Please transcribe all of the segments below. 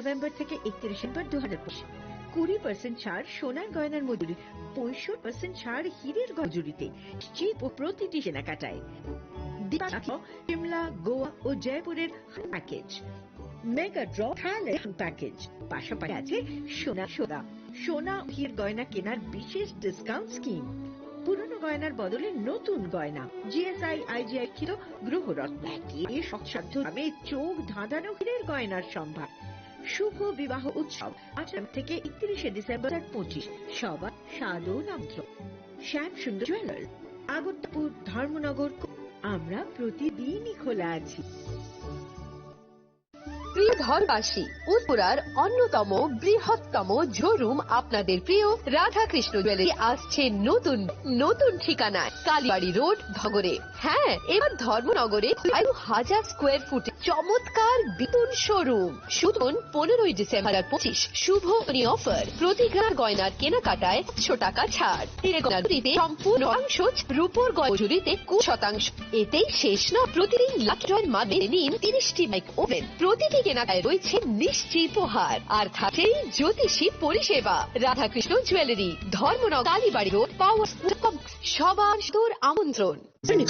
November থেকে 31 December 2025। 20% ছাড় সোনার গয়নার মজুরি, 65% ছাড় হীরের মজুরিতে চিপ ও প্রতিটি কেনাকাটায়। সিমলা, গোয়া ও জয়পুরের package, mega draw Thailand package, পাশাপাশি আছে সোনা হীর গয়না কেনার বিশেষ ডিসকাউন্ট স্কিম। পুরনো গয়নার বদলে নতুন গয়না, জিএসআই আইজিআই ছিল গ্রহরত্ন, সৎসাধ্য ভাবে চোখ ধাঁধানো হীরের গয়নার সম্ভার। শুভ বিবাহ উৎসব 8 থেকে 31 ডিসেম্বর 2025, সবার সাদর আমন্ত্রণ। শ্যাম সুন্দর জুয়েলার্স, আগরতপুর, ধর্মনগর। আমরা প্রতিদিনই খোলা আছি। প্রিয় ধরবাসী, উত্তরার অন্যতম বৃহত্তম শোরুম আপনাদের প্রিয় রাধাকৃষ্ণ জুয়েলারি আসছে নতুন ঠিকানায়, কালীবাড়ি রোড, ধগরে। হ্যাঁ, এবার ধর্মনগরে 1000 স্কোয়ার ফুটে চমৎকার বিপুল শোরুম। শুনুন 15 ডিসেম্বর 2025 শুভ অফার। প্রতি গ্রাম গয়নার কেনাকাটায় 100 টাকা ছাড়। গয়নাতে সম্পূর্ণ অংশ রূপোর মজুরিতে 20%। এতেই শেষ না, প্রতিদিন লাকি ড্রয়ের মাধ্যমে নিন 30টি মাইক ওভেন। প্রতিটি কেনাকাটায় রয়েছে নিশ্চিত উপহার, আর থাকে জ্যোতিষী পরিষেবা। Radhakrishna jewellery, Dharmanagar, Kalibari road, power সবার তোর আমন্ত্রণ।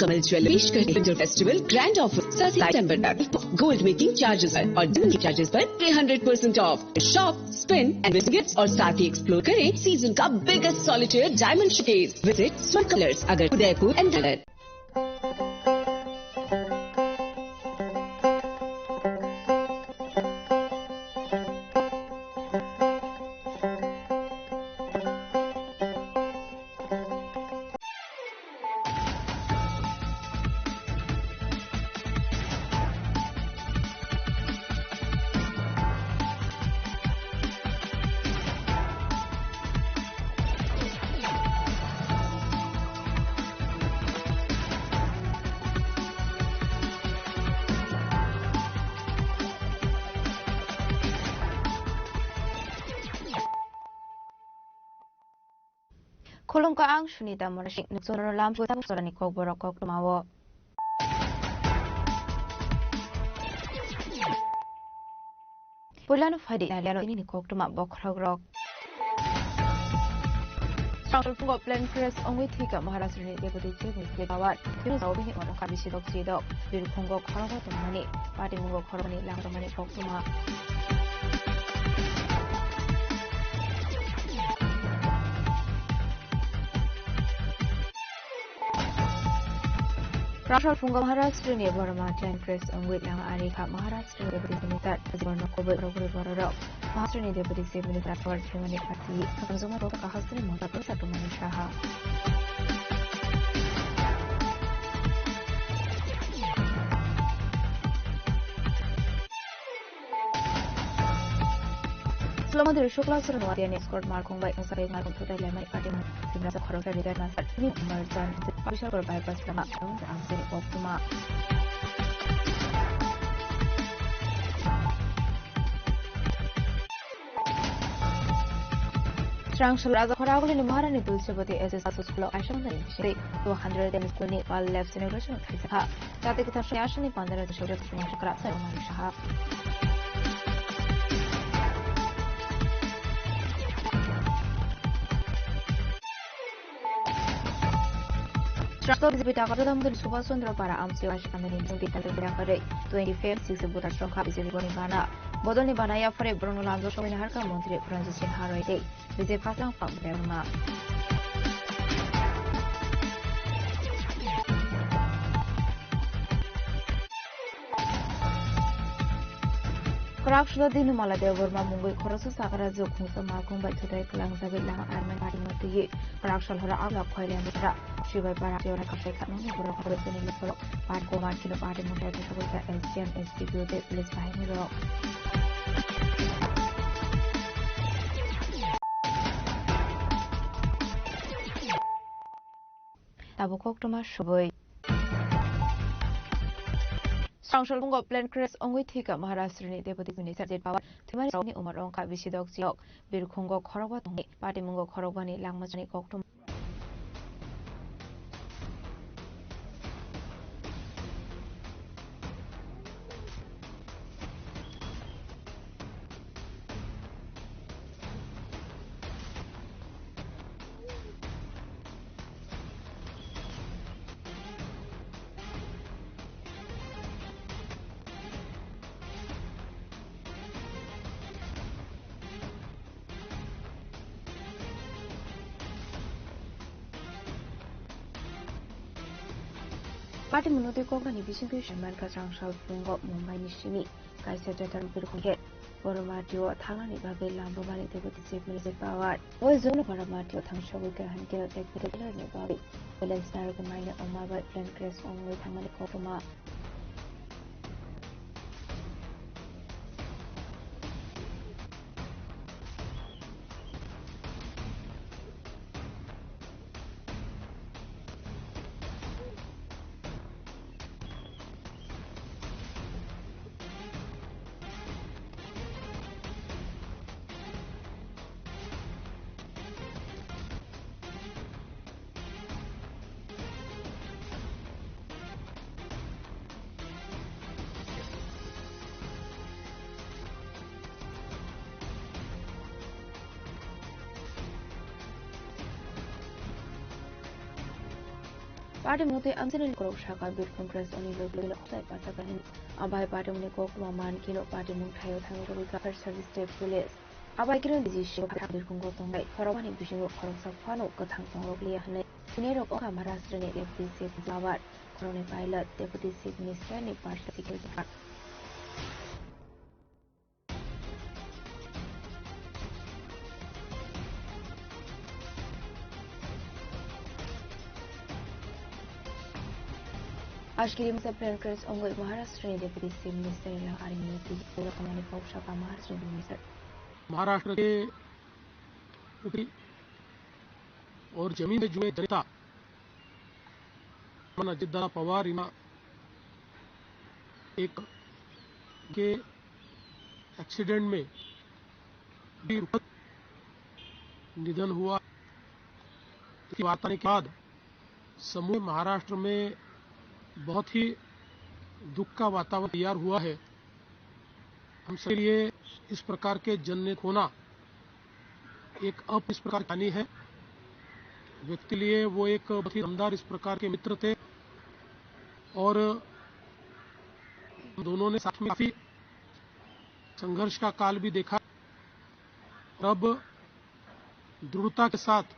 Kamal jewellery winter festival grand offer 7 सितंबर तक। गोल्ड मेकिंग चार्जेस पर और डायमंड चार्जेस पर 300% of. Shop, spin and gifts और साथ ही एक्सप्लोर करें सीजन का biggest solitaire diamond showcase. Visit स्वर्ण कलर्स, अगर Udaipur and Nagar. Kulong ka ang sunita mo na nagsunod lang po tapos wala ni Kog Borokok tumawo. Pula no fadi na laro ini ni Kog tumabok rog. Sangkul pungo plan press ongwi thika Maharashtra ni deputy chief minister Pawar. Yung sabi ni ono kabi sidok bir kongo kharawa tumani party mungo kharani lang tumani Kog tuma. Rashal Funga Maharashtra ni Burma Time Press ongwit lang ari ka Maharashtra deputy minister Tajibano Kobe Roguri Bororo. Maharashtra ni deputy chief minister Pawar Chimani Pati Kanzuma Roka Kahasri Mota Presa Tumani Shaha. Selama dari Shukla Suranwati escort markung baik musari markung tutai lemai parti timnas khoroga ligar nasar ini merjan bisa berbypass lama tahun anseri optima. Strang Shuraza Khoraguli ni Maharani Dulcebati SS School Asham dan Shri 200 dan school ni wal left celebration kisah. Tapi kita syashan ni 15 Shura Kumar Shakra saya Umar Shah. Transport Bizipita Kota Mungkin Subas Sundro para Amsi Washikan dan Intung Kita Terbilang Kare 25 Sisi Buta Shokha Bizili Boni Bana Bodol ni Bana ya Fare Bruno Lanzo Shomini Harka Montri Francis Sin Haroy Day Bizip Patlang Pak Berma Corruption din mala de Burma Mungui Korosu Sakara Zukung Samakung by today Kalang Savila Arman Adimati Corruption Hora Abla Koyan Mitra Shiva Para Jora Kafeka no Guru Koresan in the Solo Part Go Mark Kilo Party Mota SGM Institute Police by Miro Tabukok Thomas Shoboy Sangshol Bungo Plan Crest Ongwi Thika Maharashtra ni Deputy Minister Jit Pawar Timani Rongi Umarong Ka Bisidok Siok Bir Kongo Khorogwa Tongi Party Mungo Khorogwa ni Langmachani Koktum party 문호대 거간이 비신교 신발가 장사 분거 몽바이니 시미 가이세자단 비르군게 버르마티오 당한이 바벨 람보바니 데부티 세프니세 파와 오즈노 버르마티오 당쇼고게 한게 데크르르네 바비 밸런스나르 그마이네 오마바 플랜 크레스 온웨 당만이 거토마 party मुते अंजनल को शाखा bit Congress अनि local खसाइ पासा गहिन अबाय party मुने को मान kilo party मुं थायो थायो को कफर सर्भिस स्टेट पुलिस अबाय किरण दिजि शो बिट कुंगो तंगाइ फरवानि बिसिंगो खरंसा फानो कथां तंगोक लिया हने सिनेरो को महाराष्ट्र ने डेप्यूटी चीफ जावार कोरोने पायलट डेप्यूटी चीफ मिनिस्टर ने पार्टी सिक्योरिटी आज के लिए मुझे प्लान कर संगोई महाराष्ट्र ने डेप्यूटी चीफ मिनिस्टर ने आर्मी पूरा कमाने का उपशा का महाराष्ट्र के ऊपरी और जमीन में जुए जनता मन अजितदादा पवार इना एक के एक्सीडेंट में भी निधन हुआ। इसकी वार्ता के बाद समूह महाराष्ट्र में बहुत ही दुख का वातावरण तैयार हुआ है। हम सभी लिए इस प्रकार के जन्नत होना एक इस प्रकार की हानि है। व्यक्ति लिए वो एक बहुत ही दमदार इस प्रकार के मित्र थे और दोनों ने साथ में काफी संघर्ष का काल भी देखा। अब दृढ़ता के साथ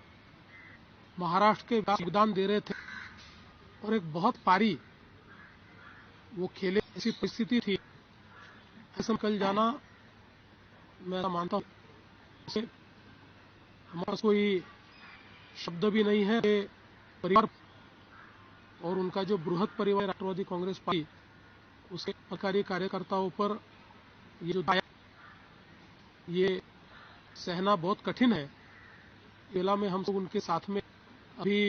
महाराष्ट्र के योगदान दे रहे थे और एक बहुत पारी वो खेले। ऐसी परिस्थिति थी, ऐसा कल जाना मैं मानता हूं हमारे पास कोई शब्द भी नहीं है। परिवार और उनका जो बृहद परिवार राष्ट्रवादी कांग्रेस पार्टी उसके सरकारी कार्यकर्ताओं पर ये जो ये सहना बहुत कठिन है। मेला में हम लोग उनके साथ में अभी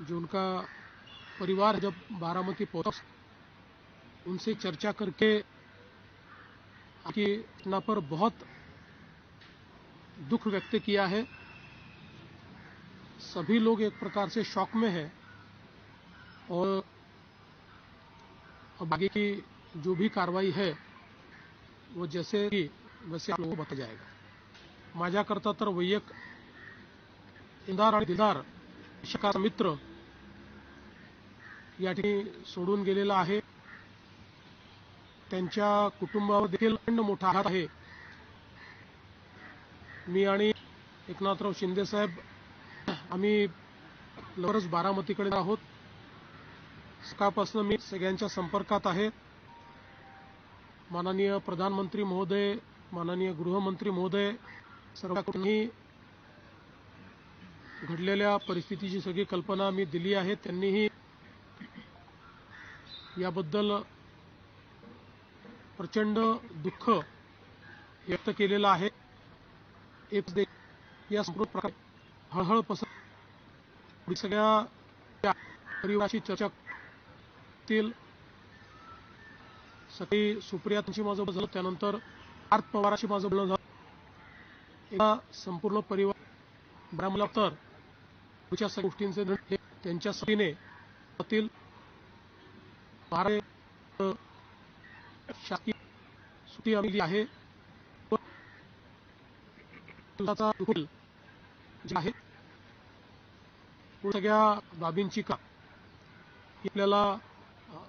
जो उनका परिवार जब बारामती पहुंचा उनसे चर्चा करके की घटना पर बहुत दुख व्यक्त किया है। सभी लोग एक प्रकार से शॉक में हैं और अब आगे की जो भी कार्रवाई है वो जैसे कि वैसे आप लोगों को बताया जाएगा। माझ्या करता तर वैयक इंदार आणि दिलदार शिकार मित्र या ठिकाणी सोडून गेलेला आहे। त्यांच्या कुटुंबावर देखील मोठा आघात आहे। मी आणि एकनाथराव शिंदे साहेब आम्ही लवकरच बारामतीकडे आहोत। सकाळपासून मी सगळ्यांच्या संपर्कात आहे। माननीय प्रधानमंत्री महोदय, माननीय गृहमंत्री महोदय सर्वांनी घडलेल्या परिस्थितीची सगळी कल्पना मी दिली आहे। त्यांनीही याबद्दल प्रचंड दुःख व्यक्त केलेलं आहे। एक या संपूर्ण प्रकार हळहळ पसरली सगळ्या परिवाराची चर्चा तील सकाळी सुप्रियाची माझं झालं, त्यानंतर पार्थ पवारांशी माझं बोलणं झालं। एका संपूर्ण परिवार ब्राह्मला तर पुढच्या सगळ्या गोष्टींचे त्यांच्या सभेने तील महाराष्ट्र शासकीय सुट्टी आम्ही आहे जे आहे सगळ्या बाबींची का आपल्याला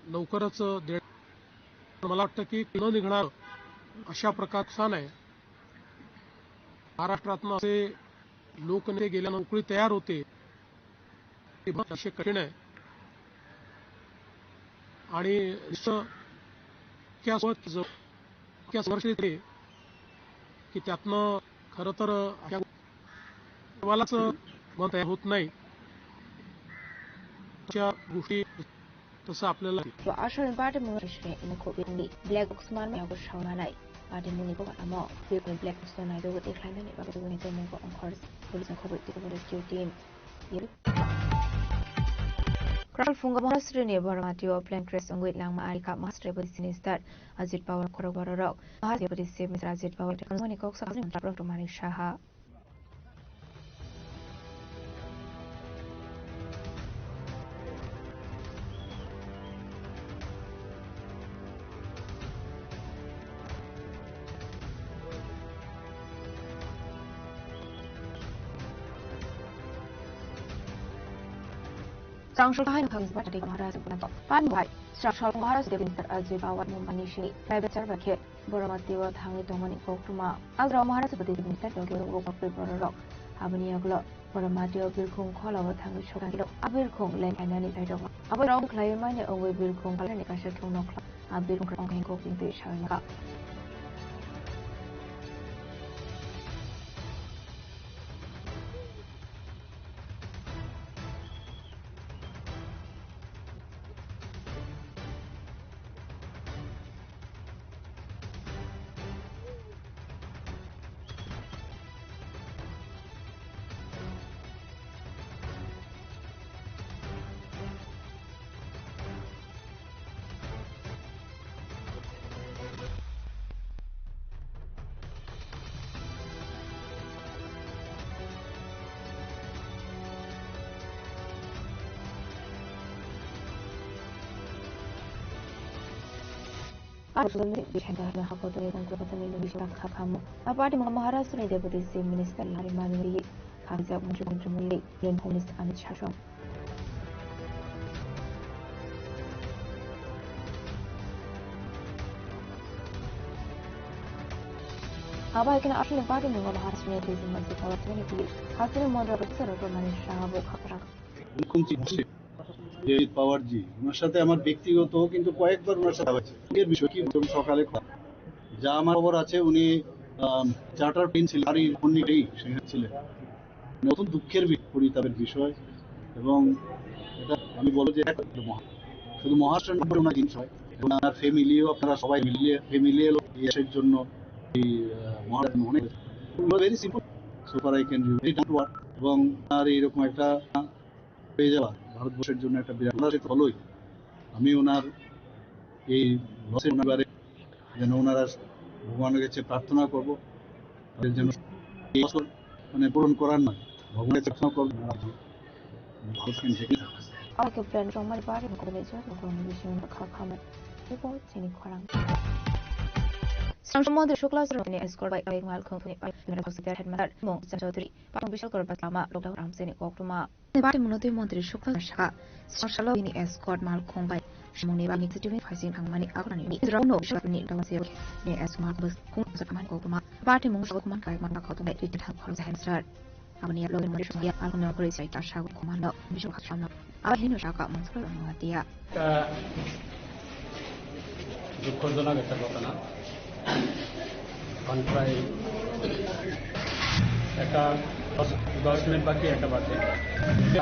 लवकरच मला वाटतं की न निघणार अशा प्रकारचा नाही। महाराष्ट्रातनं असे लोकनेते गेल्यानं नोकरी तयार होते असे कठीण आहे। आणि संघर्ष येते की त्यातनं खरं तर देवालाच मन तयार होत नाही अशा गोष्टी तसं आपल्याला Asal pada mengenai ini COVID ini black box mana yang bersamaan pada muni ko ama frequent black box na do te khlai ne ba ko ne to me ko angkor police ko ko te ko rescue team Kral funga mahasri ne baramati o plan crash ngwit lang maari ka master body sinister Ajit Pawar korobaro mahasri body se Mr. Ajit Pawar te muni ko sa ne tra to mani shaha Sangshul kahay ng kagis bata di Maharaj sa punto. Paano ba? Sangshul Maharaj di Mr. Ajay Bawat mo manishi. Private server kit. Boramati wa thangi tongani koktuma. Azra Maharaj sa pati di Mr. Yogi Rogo Kapri Bororo. Habani aglo. Boramati wa bilkong kola wa thangi shokan kilo. Abilkong len kanani tayo. Abay raw klayo man niya ongwe bilkong kala ni kasya tong nokla. Abilkong kong kain koking tayo siya naka. Absolutely, we can have a couple of days and go to the English Kamu. A party of Maharashtra Deputy Chief Minister Larry Manuri comes up with Jumuli, Yen Honest and Chasham. Aba can actually party of Maharashtra is in Masjid Power 20. Hassan Modra Professor of Manisha Bokara. পাওয়ার জি ওনার সাথে আমার ব্যক্তিগত কিন্তু কয়েকবার ওনার সাথে হয়েছে এর বিষয় কি সকালে যা আমার খবর আছে উনি চার্টার প্রিন্স ছিলেন আর উনিই সেখানে ছিলেন নতুন দুঃখের পরিতাপের বিষয় এবং এটা আমি বলবো যে শুধু মহারাষ্ট্রের উপরে ওনার জিনিস হয় ওনার ফ্যামিলিও আপনারা সবাই মিলিয়ে এসের জন্য এই মহারাষ্ট্র অনেক very simple super I can very down to earth এবং আর এইরকম একটা পেয়ে যাওয়া ভারতবর্ষের জন্য একটা বিরাট ফলই আমি ওনার এই লসের ব্যাপারে যেন ওনারা ভগবানের কাছে প্রার্থনা করবো তাদের যেন এই বছর মানে পূরণ করার নয় ভগবানের প্রার্থনা করবো ভারতকে ঝেঁকে থাকে Aunque plan 정말 빠른 거래죠. 그런 미션 각하면 이거 재밌거랑. 상주모들 쇼클라스로니 에스코트 바이 아이말 컴퍼니 바이 유니버시티 헤드마다 몽 자저들이 바로 비셜 걸 받다마 록다운 암세니 꼭두마 네 바리 문어들 몬들이 쇼클라스가 상샬로니 에스코트 말 콩바이 몽니 바니 스티븐 파이신 강만이 아그라니 드라우노 쇼니 다와세요 네 에스마르 버스 콩서 가만 꼭두마 바리 몽 쇼크만 가이만 나가도 네 리트 한 걸어 햄스터 아버니 로겐 머리 쇼야 알고는 그래서 이따 샤고 고만도 비쇼 같이나 아바 해노 샤가 몽스로 나와디야 দুঃখজনক একটা ঘটনা প্রায় একটা 10 মিনিট বাকি একটা বাজে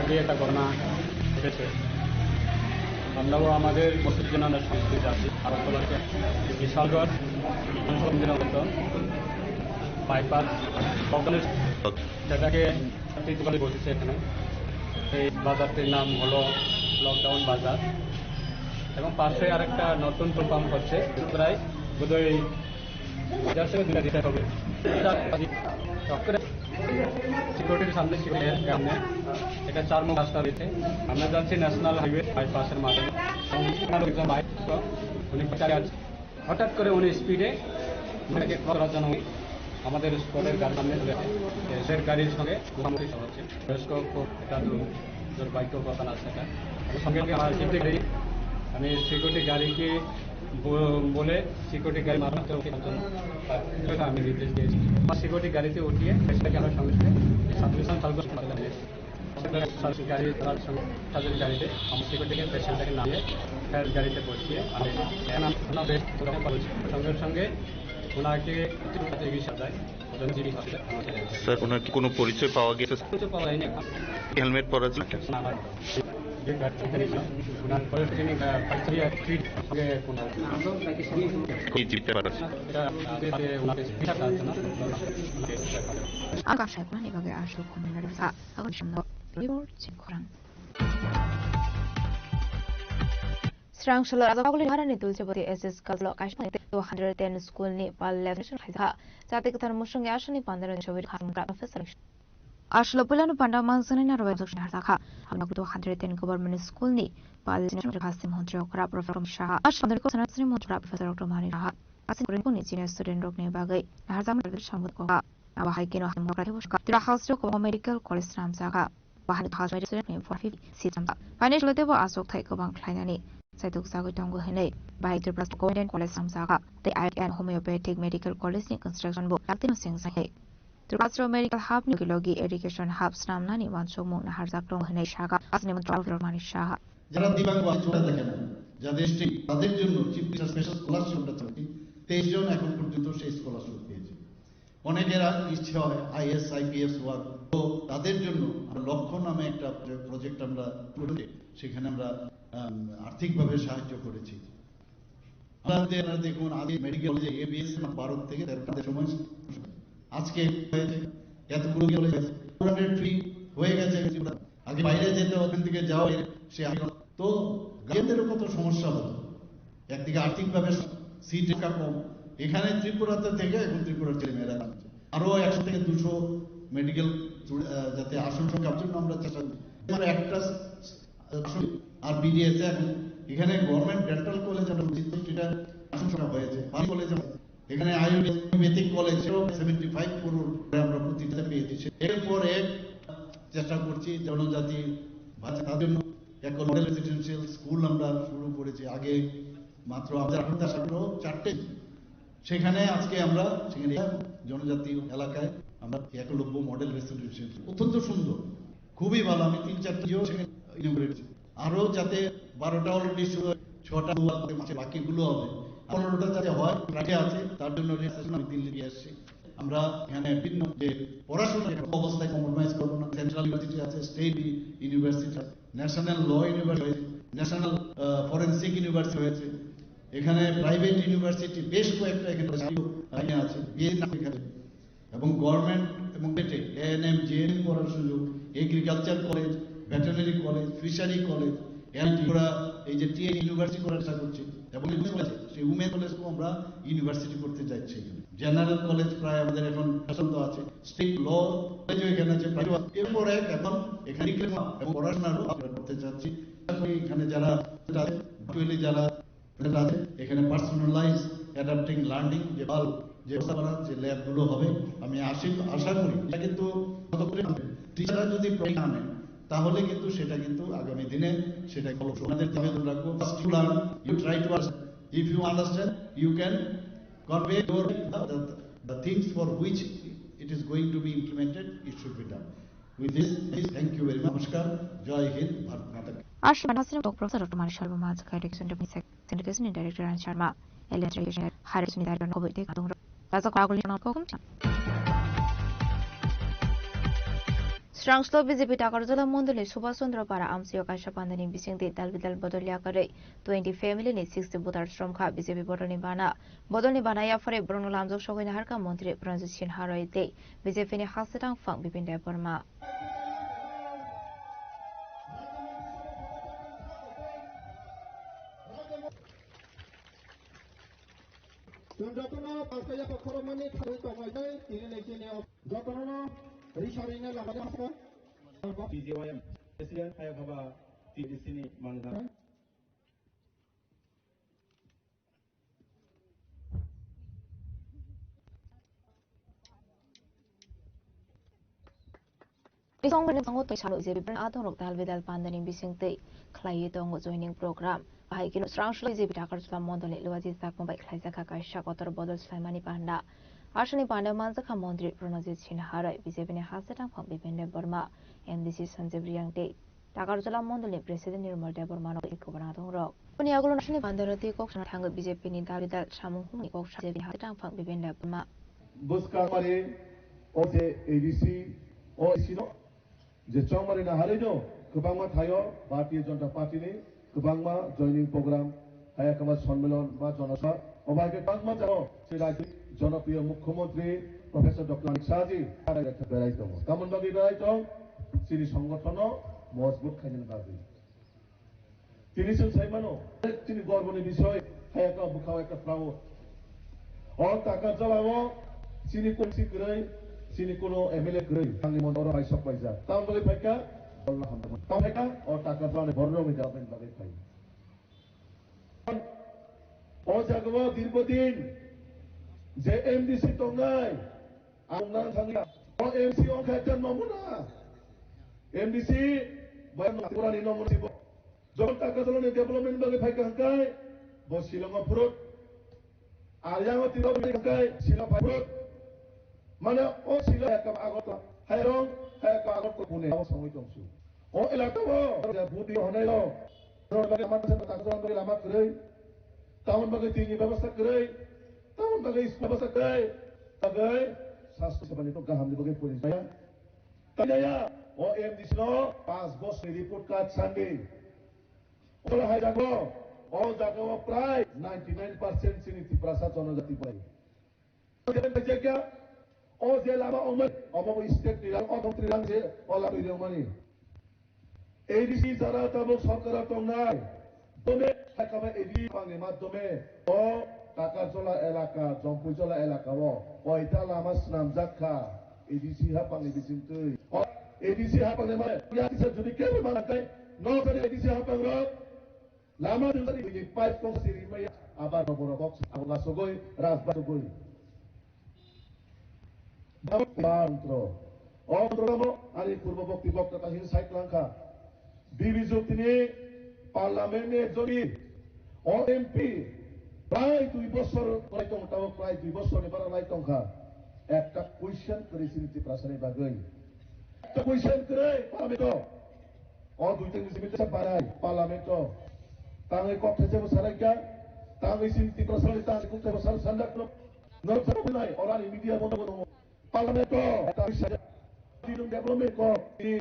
আগে একটা ঘটনা ঘটেছে আমরাও আমাদের মসজিদ জন্য সংস্কৃতি আছি আগরতলাকে বিশালগড় দিনাগত বাইপাস সেটাকে দোকানে বসেছে এখানে এই বাজারটির নাম হলো লকডাউন বাজার এবং পাশে আরেকটা নতুন পাম্প হচ্ছে প্রায় বোধহয় 1000 টাকা দিতে হবে সিকিউরিটির সামনে সামনে এটা 4 মুখ রাস্তা রয়েছে আমরা যাচ্ছি ন্যাশনাল হাইওয়ে বাইপাসের মাধ্যমে একজন বাইক উনি চালিয়ে আছে হঠাৎ করে উনি স্পিডে ওনাকে করার জন্য আমাদের স্পটের গাড়ির সামনে চলেছে এসের গাড়ির সঙ্গে মুখোমুখি হচ্ছে বয়স্ক এটা তোর বাইকেও কথা আছে এটা সঙ্গে সঙ্গে আমার চিন্তা করি আমি সিকিউরিটি গাড়িকে বলে সিকিউরিটি গাড়ি মারাতে আমি নির্দেশ দিয়েছি আমার সিকিউরিটি গাড়িতে উঠিয়ে সেটাকে আমার সঙ্গে সঙ্গে সাবমিশন সরকারি গাড়ি তার সঙ্গে তাদের গাড়িতে আমার সিকিউরিটিকে পেশেন্টটাকে নামিয়ে ফের গাড়িতে বসিয়ে আমি সঙ্গে সঙ্গে ওনাকে চিকিৎসা যায় স্যার ওনার কি কোনো পরিচয় পাওয়া গেছে? কিছু পাওয়া যায়নি এখন হেলমেট পরা ছিল? 아가샤구나 이거게 아시고 고민을 해서 하고 싶은 거 리볼 친구랑 Srangshalo azabaguli harani tulcheboti SS kallo kashmani 210 school ni pal level khaisa jate kathar mushungi ashani pandara chobir khamra professor ashlo pulanu panda mansani na robe dokshina haraka hamna 210 government school ni pal national khasim hontri okra professor shah ashlo ko sanasri motra professor dr mani raha asin ko ni junior student rok ne bagai harzam sambut ko aba haikino hamra krathe boska tira house ko medical college ram saka bahan house student ne 450 seat financial tebo asok thai ko bang khlainani Saituk Sago Tongo Hene, by the Plus Golden College Samsaka, the IN Homeopathic Medical College in Construction Book, Latino Sings Hay. The Castro Medical Hub Nukilogi Education Hub Snam Nani Wansomo, Harzak Long Hene Shaka, as name of Travel Mani Shaha. যারা দিবাঙ্গ ছোট দেখেন যাদের তাদের জন্য chief minister special স্কলারশিপটা চলছে 23 জন এখন পর্যন্ত সেই স্কলারশিপ পেয়েছে অনেকের ইচ্ছে হয় আইএস আইপিএস ওয়ার্ক তো তাদের জন্য লক্ষ্য নামে একটা প্রজেক্ট আমরা করে সেখানে আমরা আর্থিকভাবে সাহায্য করেছি আপনারা দেখুন আগে মেডিকেল কলেজে এবিএস 12 থেকে 13টার সময় আজকে হয়েছে এতগুলো কলেজ 400 ফ্রি হয়ে গেছে আগে বাইরে যেতে ওখান থেকে যাওয়া সে তো গার্ডিয়ানদেরও কত সমস্যা হতো একদিকে আর্থিকভাবে সিট কম এখানে ত্রিপুরাতে থেকে এখন ত্রিপুরার ছেলেমেয়েরা আরো 100 থেকে 200 মেডিকেল যাতে আসন সংখ্যার জন্য আমরা চেষ্টা করি একটা আর বিডিএস এখন এখানে গভর্নমেন্ট ডেন্টাল কলেজ আমরা এটা আসন সংখ্যা হয়েছে পানি কলেজ এখানে আয়ুর্বেদিক কলেজ 75 করোড় আমরা প্রতিষ্ঠা পেয়েছি এরপর এক চেষ্টা করছি জনজাতি তাদের জন্য এক মডেল রেসিডেন্সিয়াল স্কুল আমরা শুরু করেছি আগে মাত্র আমাদের 4টে সেখানে আজকে আমরা সেখানে জনজাতি এলাকায় আমরা একলব্য মডেল রেসিডেন্সিয়াল অত্যন্ত সুন্দর খুবই ভালো আমি 3-4টিও সেখানে ইনভেস্ট আরো যাতে 12টা অলরেডি 6টা বাকিগুলো হবে 15টা যাতে হয় রাখে আছে তার জন্য আমি দিল্লি দিয়ে আসছি আমরা এখানে বিভিন্ন যে পড়াশোনা অবস্থায় কম্প্রোমাইজ করবো না সেন্ট্রাল ইউনিভার্সিটি আছে state university national law university national forensic university হয়েছে এখানে প্রাইভেট ইউনিভার্সিটি বেশ কয়েকটা এখানে আছে এখানে এবং গভর্নমেন্ট এবং পেটে এএনএম জেএনএম করার সুযোগ agriculture college veterinary college fishery college আমরা এই যে টিএন ইউনিভার্সিটি করার চেষ্টা করছি এবং সেই উমেন কলেজকেও আমরা ইউনিভার্সিটি করতে যাচ্ছি জেনারেল কলেজ প্রায় আমাদের এখন পছন্দ আছে স্টেট ল কলেজও এখানে আছে এরপর এখন এখানে এবং পড়াশোনারও আমরা করতে চাচ্ছি এখানে যারা যারা এখানে পার্সোনালাইজ অ্যাডাপ্টিং লার্নিং যে বাল যে যে ল্যাবগুলো হবে আমি আশা করি এটা কিন্তু টিচাররা যদি প্রোগ্রাম আনেন তাহলে কিন্তু সেটা কিন্তু আগামী দিনে সেটা আমাদের আবেদন রাখবো first to learn you try to if you understand you can convey your the things for which it is going to be implemented it should be done with this thank you very much namaskar jai hind bharat mata ki Ashman Hasan Professor Dr. Mani Sharma Maz Education Education Director and Sharma Electric Harrison Director of the Kadung Raza Kagul Kokum Srangshlo BJP Takarzola Mondole Subhasundra Para Amsio Kasha Pandani Bising de Dalvidal Bodolia Kare 20 family ni 60 Butar Stromka BJP Bodoni Bana Bodoni Banaya for a Bruno Lamzo Showin Harka Montri Transition Haroi Day BJP ni Hasetang Fang Bipin de Burma Isong to chalo is a adorok dalvidal pandani bising day Clayton joining program. I can strangely is a bitakar from Mondole Luazis Takumba Kaisaka Shakotor Bodol Slimani Panda. Arsani Pandaman Zakha Mondri Pronojit Sinharai, Bizebine Hasatang from Bibende Burma, MDC Sanjay Briangde. Takarjala Mondole, President Nirmal Debormano Ikobanadong Rock. When Yago Nashini Bandarati Kokshan Tanga Bizepin Davida Shamu Koksha Hasatang from Bibende Burma. Buskamare, Ote ABC, or Sino, the Chomarina Harino, Kubama Tayo, Party Jonta Party, Kubama joining program, Hayakama Sonmelon, Majonasa, Omaka Pangmata, Silaki, জনপ্রিয় মুখ্যমন্ত্রী professor doctor অনিক শাহজি তারা একটা বেড়াইতো কেমন ভাবে বেড়াইতো তিনি সংগঠন মজবুত খাইলেন ভাবে তিনি সাইমানো তিনি গর্বনের বিষয় হায়াকা বুখাও একটা প্রাও ও টাকা চালাবো তিনি কোনসি করে তিনি কোনো এমএলএ করে আঙ্গি মন্ডর আইসব পাইজা তাও বলে ফাইকা আল্লাহ হামদ তাও ফাইকা ও টাকা চালানে বড় রকমের যাবেন ভাবে ফাই ও জাগব দীর্ঘদিন যে এমডিসি টঙ্গাই আমনান থাঙ্গা ও এমসি ও খাইতেন নমুনা এমডিসি বয়ান পুরানি নমুনা দিব যখন টাকা চালানে ডেভেলপমেন্ট বাগে ফাইকা হাঙ্কাই ব শিলং ফুরত আরিয়াঙ্গ তিরো হাঙ্কাই শিলং ফুরত মানে ও শিলং একাম আগত হায়রং হায়কা আগত পুনে ও সময় দংসু ও এলাকাবো বুদ্ধি হনাইল রোড বাগে আমার সাথে টাকা চালান বাগে লামা করে টাউন বাগে তিনি ব্যবস্থা করে tahun bagai sekolah sakai tagai sastra sebab itu gaham di bagai polis saya tanya OM di sini pas bos report card sandi olah hai jago all jago prai 99% sini di prasa jonojati pai jadi berjaga oh je lama omat omo state dilang otom trilang je olah tu dia mani ADC jara tabuk sarkar tongai tome hakama ADC pange madome oh Takajola elaka, Jompujola elaka wo. Oita lama senam zakka. ADC hapang edisin tu. ADC hapang ni mana? Ya kisah jadi kau mana kai? No kali ADC hapang rot. Lama tu tadi bunyi pipe kong siri maya. Abar nombor box. Aku nggak sogoi, rasba sogoi. Dapat bantro. Oh terutama hari purba bukti bok terakhir side langkah. Division ini parlimen ni jadi OMP. প্রায় 2 বছর লাইটং তাও প্রায় 2 বছর এবারে লাইটং খা একটা question করেছিল যে প্রাসনে বাগৈ একটা কোয়েশ্চেন করে পার্লামেন্ট ও দুইটা মিনিট বাড়াই পার্লামেন্ট তাঙ্গে কথা যে সারাইকা তাঙ্গে সিনতি প্রাসনে তাঙ্গে কুতে বসার সান্দাক নরসব নাই ওরানি মিডিয়া বন্ধ বন্ধ পার্লামেন্ট একটা বিষয় দিন ডেভেলপমেন্ট কো নি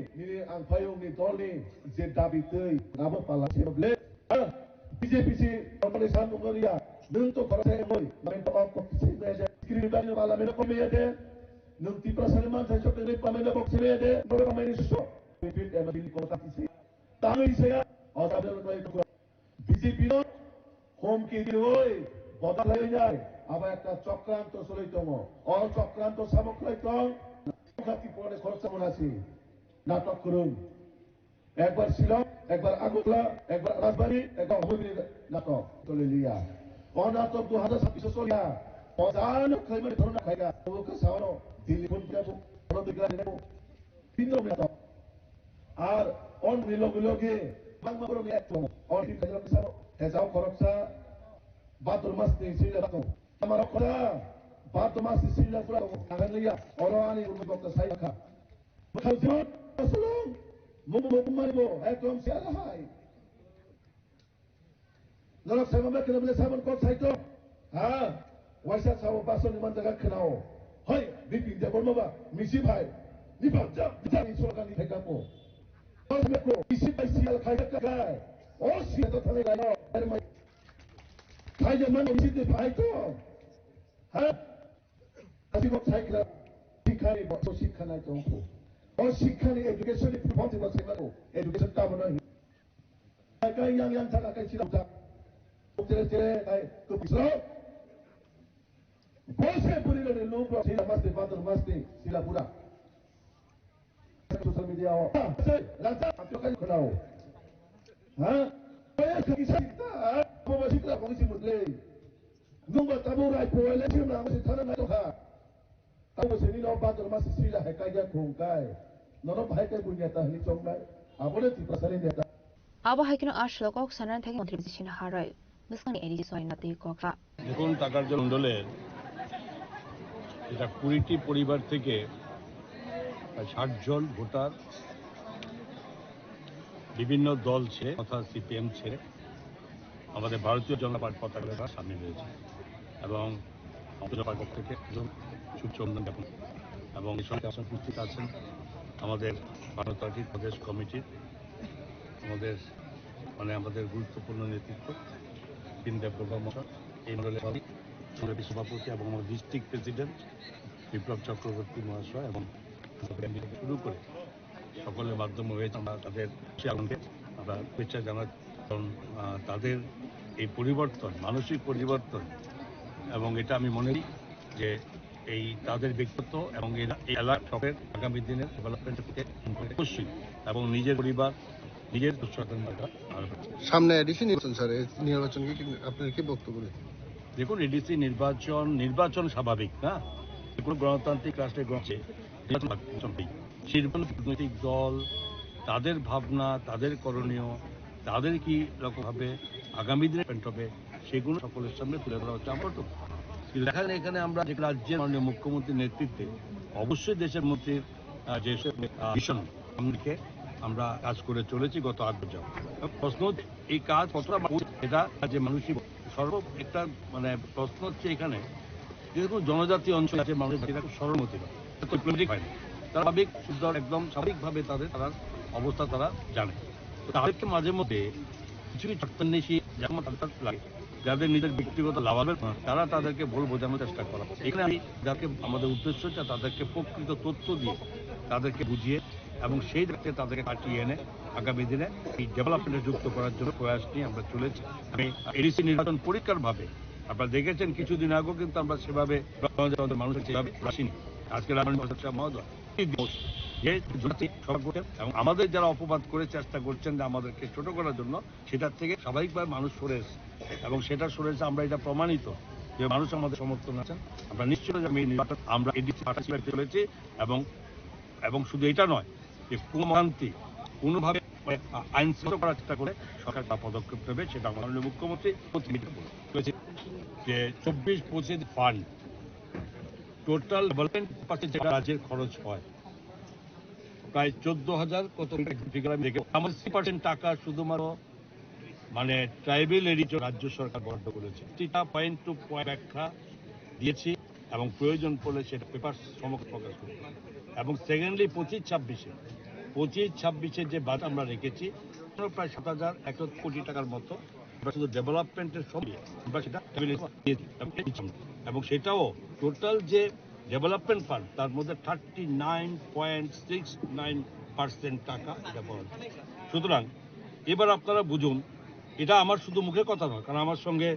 আংফায়ং নি দলনি যে দাবি তৈ নাবো parliament BJPC organisasi Mongolia untuk proses emosi, memang kompetisi saja. Kiriman malam ini kami ada, nanti perasaan saya cakap ini pemain box ini ada, mereka pemain susu. Pipit emang ini kompetisi. Tangan saya, ada berapa itu? BJP no, home kiri oi, bodoh lainnya. Apa yang cokran tu sulit tomo, all cokran tu sama kelai tong, hati pun khorsa monasi, natak kurung. একবার শিলং একবার আগরতলা একবার রাজবাড়ী একবার হুগলি নাটক চলে লিয়া অনাটক 2026 চলিয়া অজান খাইবে ধরনা খাইগা ওকে সাওনো দিল্লি ফোন যাব প্রতিগ্রাম নেব তিন নাটক আর অন মিলগুলোকে বাংলা বড় একটু অন তিন খাইলাম সাও হেজাও খরচা বাদর মাস নেই সিলা তো আমার খরা বাদর মাস সিলা পুরা আগান লিয়া অরানি উন্নত সাইখা খাওজন আসলং Mumaribo, ekrom siapa hai? Lalu saya memang kena beli sabun kau saya tu, ha? Wajah saya pasal ni mana jangan kenal. Hai, bipin dia berma ba? Misi hai, ni baca, jangan insulkan ni kamu. Kalau mereka misi hai sial kaya kaya, oh sial tu thane kaya, ermai. Kaya mana misi tu hai tu, ha? Tapi kau saya kena, dikari baca sikhan hai tu. और शिक्षा ने education की बहुत ही बात है education का बना ही कहीं yang था कहीं सिर्फ था तेरे तो पिछला बहुत से पूरी लोग लोग सिला मस्ती बात मस्ती सिला पूरा सोशल मीडिया हो लाचा आप तो कहीं खुला हो हाँ ये किसी का वो बस इतना कौन सी मुद्दे नंबर तबू राय पोले क्यों ना मुझे थाना ना तो खा Tahu sini no batal masih sila hekaya kongkai, nono bahaya punya tahli congkai, apa le tipe sering dia. Aba hakino ashlo kok sanan theke mantri position harai, miskani edisi soina te kokha. দেখুন টাকার জল মন্ডলের এটা 20টি পরিবার থেকে 60 জন voter বিভিন্ন দল ছেড়ে অর্থাৎ সিপিএম ছেড়ে আমাদের ভারতীয় জনতা পার্টি পতাকা সামিল হয়েছে এবং জনতা পার্টি থেকে সূর্যবন্দন জ্ঞাপন এবং এই সঙ্গে আসন উপস্থিত আছেন আমাদের ভারত পার্টির প্রদেশ কমিটির আমাদের গুরুত্বপূর্ণ নেতৃত্ব দেব মহাশয়, এই মন্ডলের সভাপতি এবং আমার ডিস্ট্রিক্ট প্রেসিডেন্ট বিপ্লব চক্রবর্তী মহাশয় এবং শুরু করে সকলের মাধ্যমে হয়েছে। আমরা তাদের আমরা শুভেচ্ছা জানাচ্ছি, কারণ তাদের এই পরিবর্তন, মানসিক পরিবর্তন, এবং এটা আমি মনে করি যে এই তাদের ব্যক্তিত্ব এবং এই এলাকার আগামী দিনের ডেভেলপমেন্টের থেকে খুশি এবং নিজের পরিবার নিজের সামনে এডিসি নির্বাচন, স্যার নির্বাচন আপনার কি বক্তব্য? দেখুন, এডিসি নির্বাচন স্বাভাবিক না, কোনো গণতান্ত্রিক রাষ্ট্রের রাজনৈতিক দল তাদের ভাবনা, তাদের করণীয়, তাদের কি রকমভাবে আগামী দিনে হবে সেগুলো সকলের সামনে তুলে ধরা হচ্ছে। আমার তো এখানে আমরা যে রাজ্যের মাননীয় মুখ্যমন্ত্রীর নেতৃত্বে অবশ্যই দেশের মন্ত্রীর যে মিশন আমরা কাজ করে চলেছি গত 8 বছর। প্রশ্ন এই কাজ কতটা এটা যে মানুষই একটা প্রশ্ন হচ্ছে এখানে যেরকম জনজাতি অঞ্চল আছে মানুষ সরলমতি হয় না, তারা একদম স্বাভাবিকভাবে তাদের অবস্থা তারা জানে। তাদেরকে মাঝে মধ্যে কিছু চট্টন্বেষী যেমন লাগে যাদের নিজের ব্যক্তিগত লাভাবের তারা তাদেরকে ভুল বোঝানোর চেষ্টা করা। এখানে আমি যাকে আমাদের উদ্দেশ্য হচ্ছে তাদেরকে প্রকৃত তথ্য দিয়ে তাদেরকে বুঝিয়ে এবং সেই দিকে তাদেরকে কাটিয়ে এনে আগামী দিনে এই ডেভেলপমেন্টে যুক্ত করার জন্য প্রয়াস নিয়ে আমরা চলেছি। আমি এডিসি নির্বাচন পরিষ্কারভাবে আপনারা দেখেছেন, কিছুদিন আগেও কিন্তু আমরা সেভাবে মানুষের সেভাবে আসিনি। আজকে মহোদয় এবং আমাদের যারা অপবাদ করে চেষ্টা করছেন যে আমাদেরকে ছোট করার জন্য, সেটার থেকে স্বাভাবিকভাবে মানুষ সরে এসেছে এবং সেটা সরে এসে আমরা এটা প্রমাণিত যে মানুষ আমাদের সমর্থন আছেন। আমরা নিশ্চয়ই আমি নির্বাচন আমরা এডিসি চলেছি এবং শুধু এটা নয় যে কুমান্তি কোনোভাবে আইন শৃঙ্খলা করার চেষ্টা করে সরকার তা পদক্ষেপ নেবে, সেটা মাননীয় মুখ্যমন্ত্রী বলেছে যে 24-25 ফান্ড টোটাল ডেভেলপমেন্ট যেটা রাজ্যের খরচ হয় প্রায় 14,000 কত আমার 3% টাকা শুধুমাত্র ট্রাইবেল এরিয়া রাজ্য সরকার বরাদ্দ করেছে। সেটা পয়েন্ট টু পয়েন্ট ব্যাখ্যা দিয়েছি এবং প্রয়োজন পড়লে সেটা পেপার সমগ্র প্রকাশ করি। এবং সেকেন্ডলি 25-26 যে বাজেট আমরা রেখেছি প্রায় 7,100 কোটি টাকার মতো শুধু ডেভেলপমেন্টের সঙ্গে আমরা সেটা এবং সেটাও টোটাল যে ডেভেলপমেন্ট ফান্ড তার মধ্যে 39.69% টাকা ব্যবহার। সুতরাং এবার আপনারা বুঝুন, এটা আমার শুধু মুখের কথা নয়, কারণ আমার সঙ্গে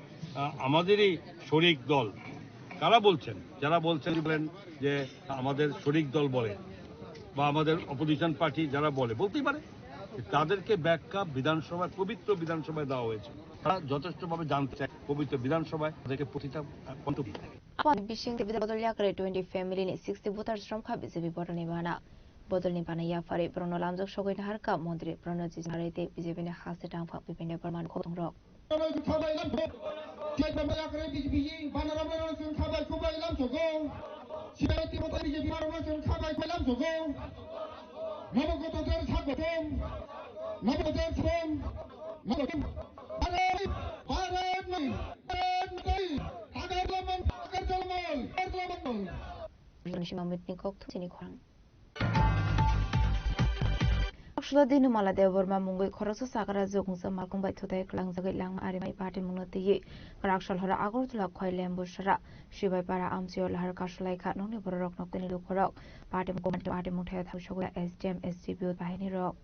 আমাদেরই শরিক দল কারা বলছেন, যারা বলছেন যে আমাদের শরিক দল বলে বা আমাদের অপোজিশন পার্টি যারা বলতেই পারে, তাদেরকে ব্যাখ্যা বিধানসভায় পবিত্র বিধানসভায় দেওয়া হয়েছে। তারা যথেষ্টভাবে জানতে চায় পবিত্র বিধানসভায় তাদেরকে প্রতিটা মন্তব্য। Bising tidak botol ya kare 20 family ni 60 voters from kha BJP botol ni bana botol ni bana ya fare prono lamjok sogoi har ka mantri prono ji harite BJP ni hase tang phak bipinde perman ko tong rok Din mala deborma mungoi khorosa sakara jogungsa malkung bai thotai klang jagai lang ari mai party munati ye karakshal hara agortula khoilem busara shibai para amsiol har kaslai kha nongni borok nokteni lukorok party muthai thausoga SDM SDPU bahini rok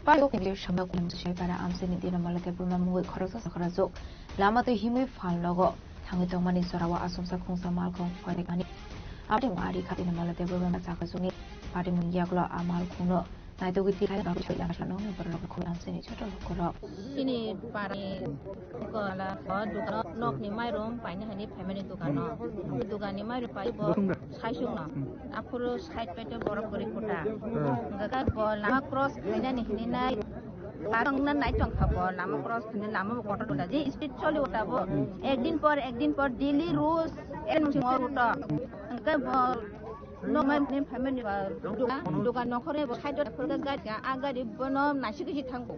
Payo English sama kulam jai para amsini dina mala deborma mungoi khorosa sakara jog lama tu himui fan logo thangi tongmani sorawa asomsa khongsa malkhong khorekani apni ngari khati na mala tebor ma saka sungi party mun yaklo amal khono nai to giti khai na choi la sano ne borok kholam se ni choto koro ini pare ko la dukan nok ni mai rom pai ni hani family dukan no dukan ni mai pai bo साइसो न आफुरो side पेटे बरफ गरि कोटा गगा बल Lama cross हैना निहिनाय लांगना नाइ टंग खाबो Lama cross खने लामा कोटा दोला जे स्पीड चले उठाबो एक दिन पर डेली रोज एन मुसिम और उठा गगा बल नो माने फैमिली दुकान नखरे साइड फरगा गाजा आगारि बनो नासि गिजि थांगो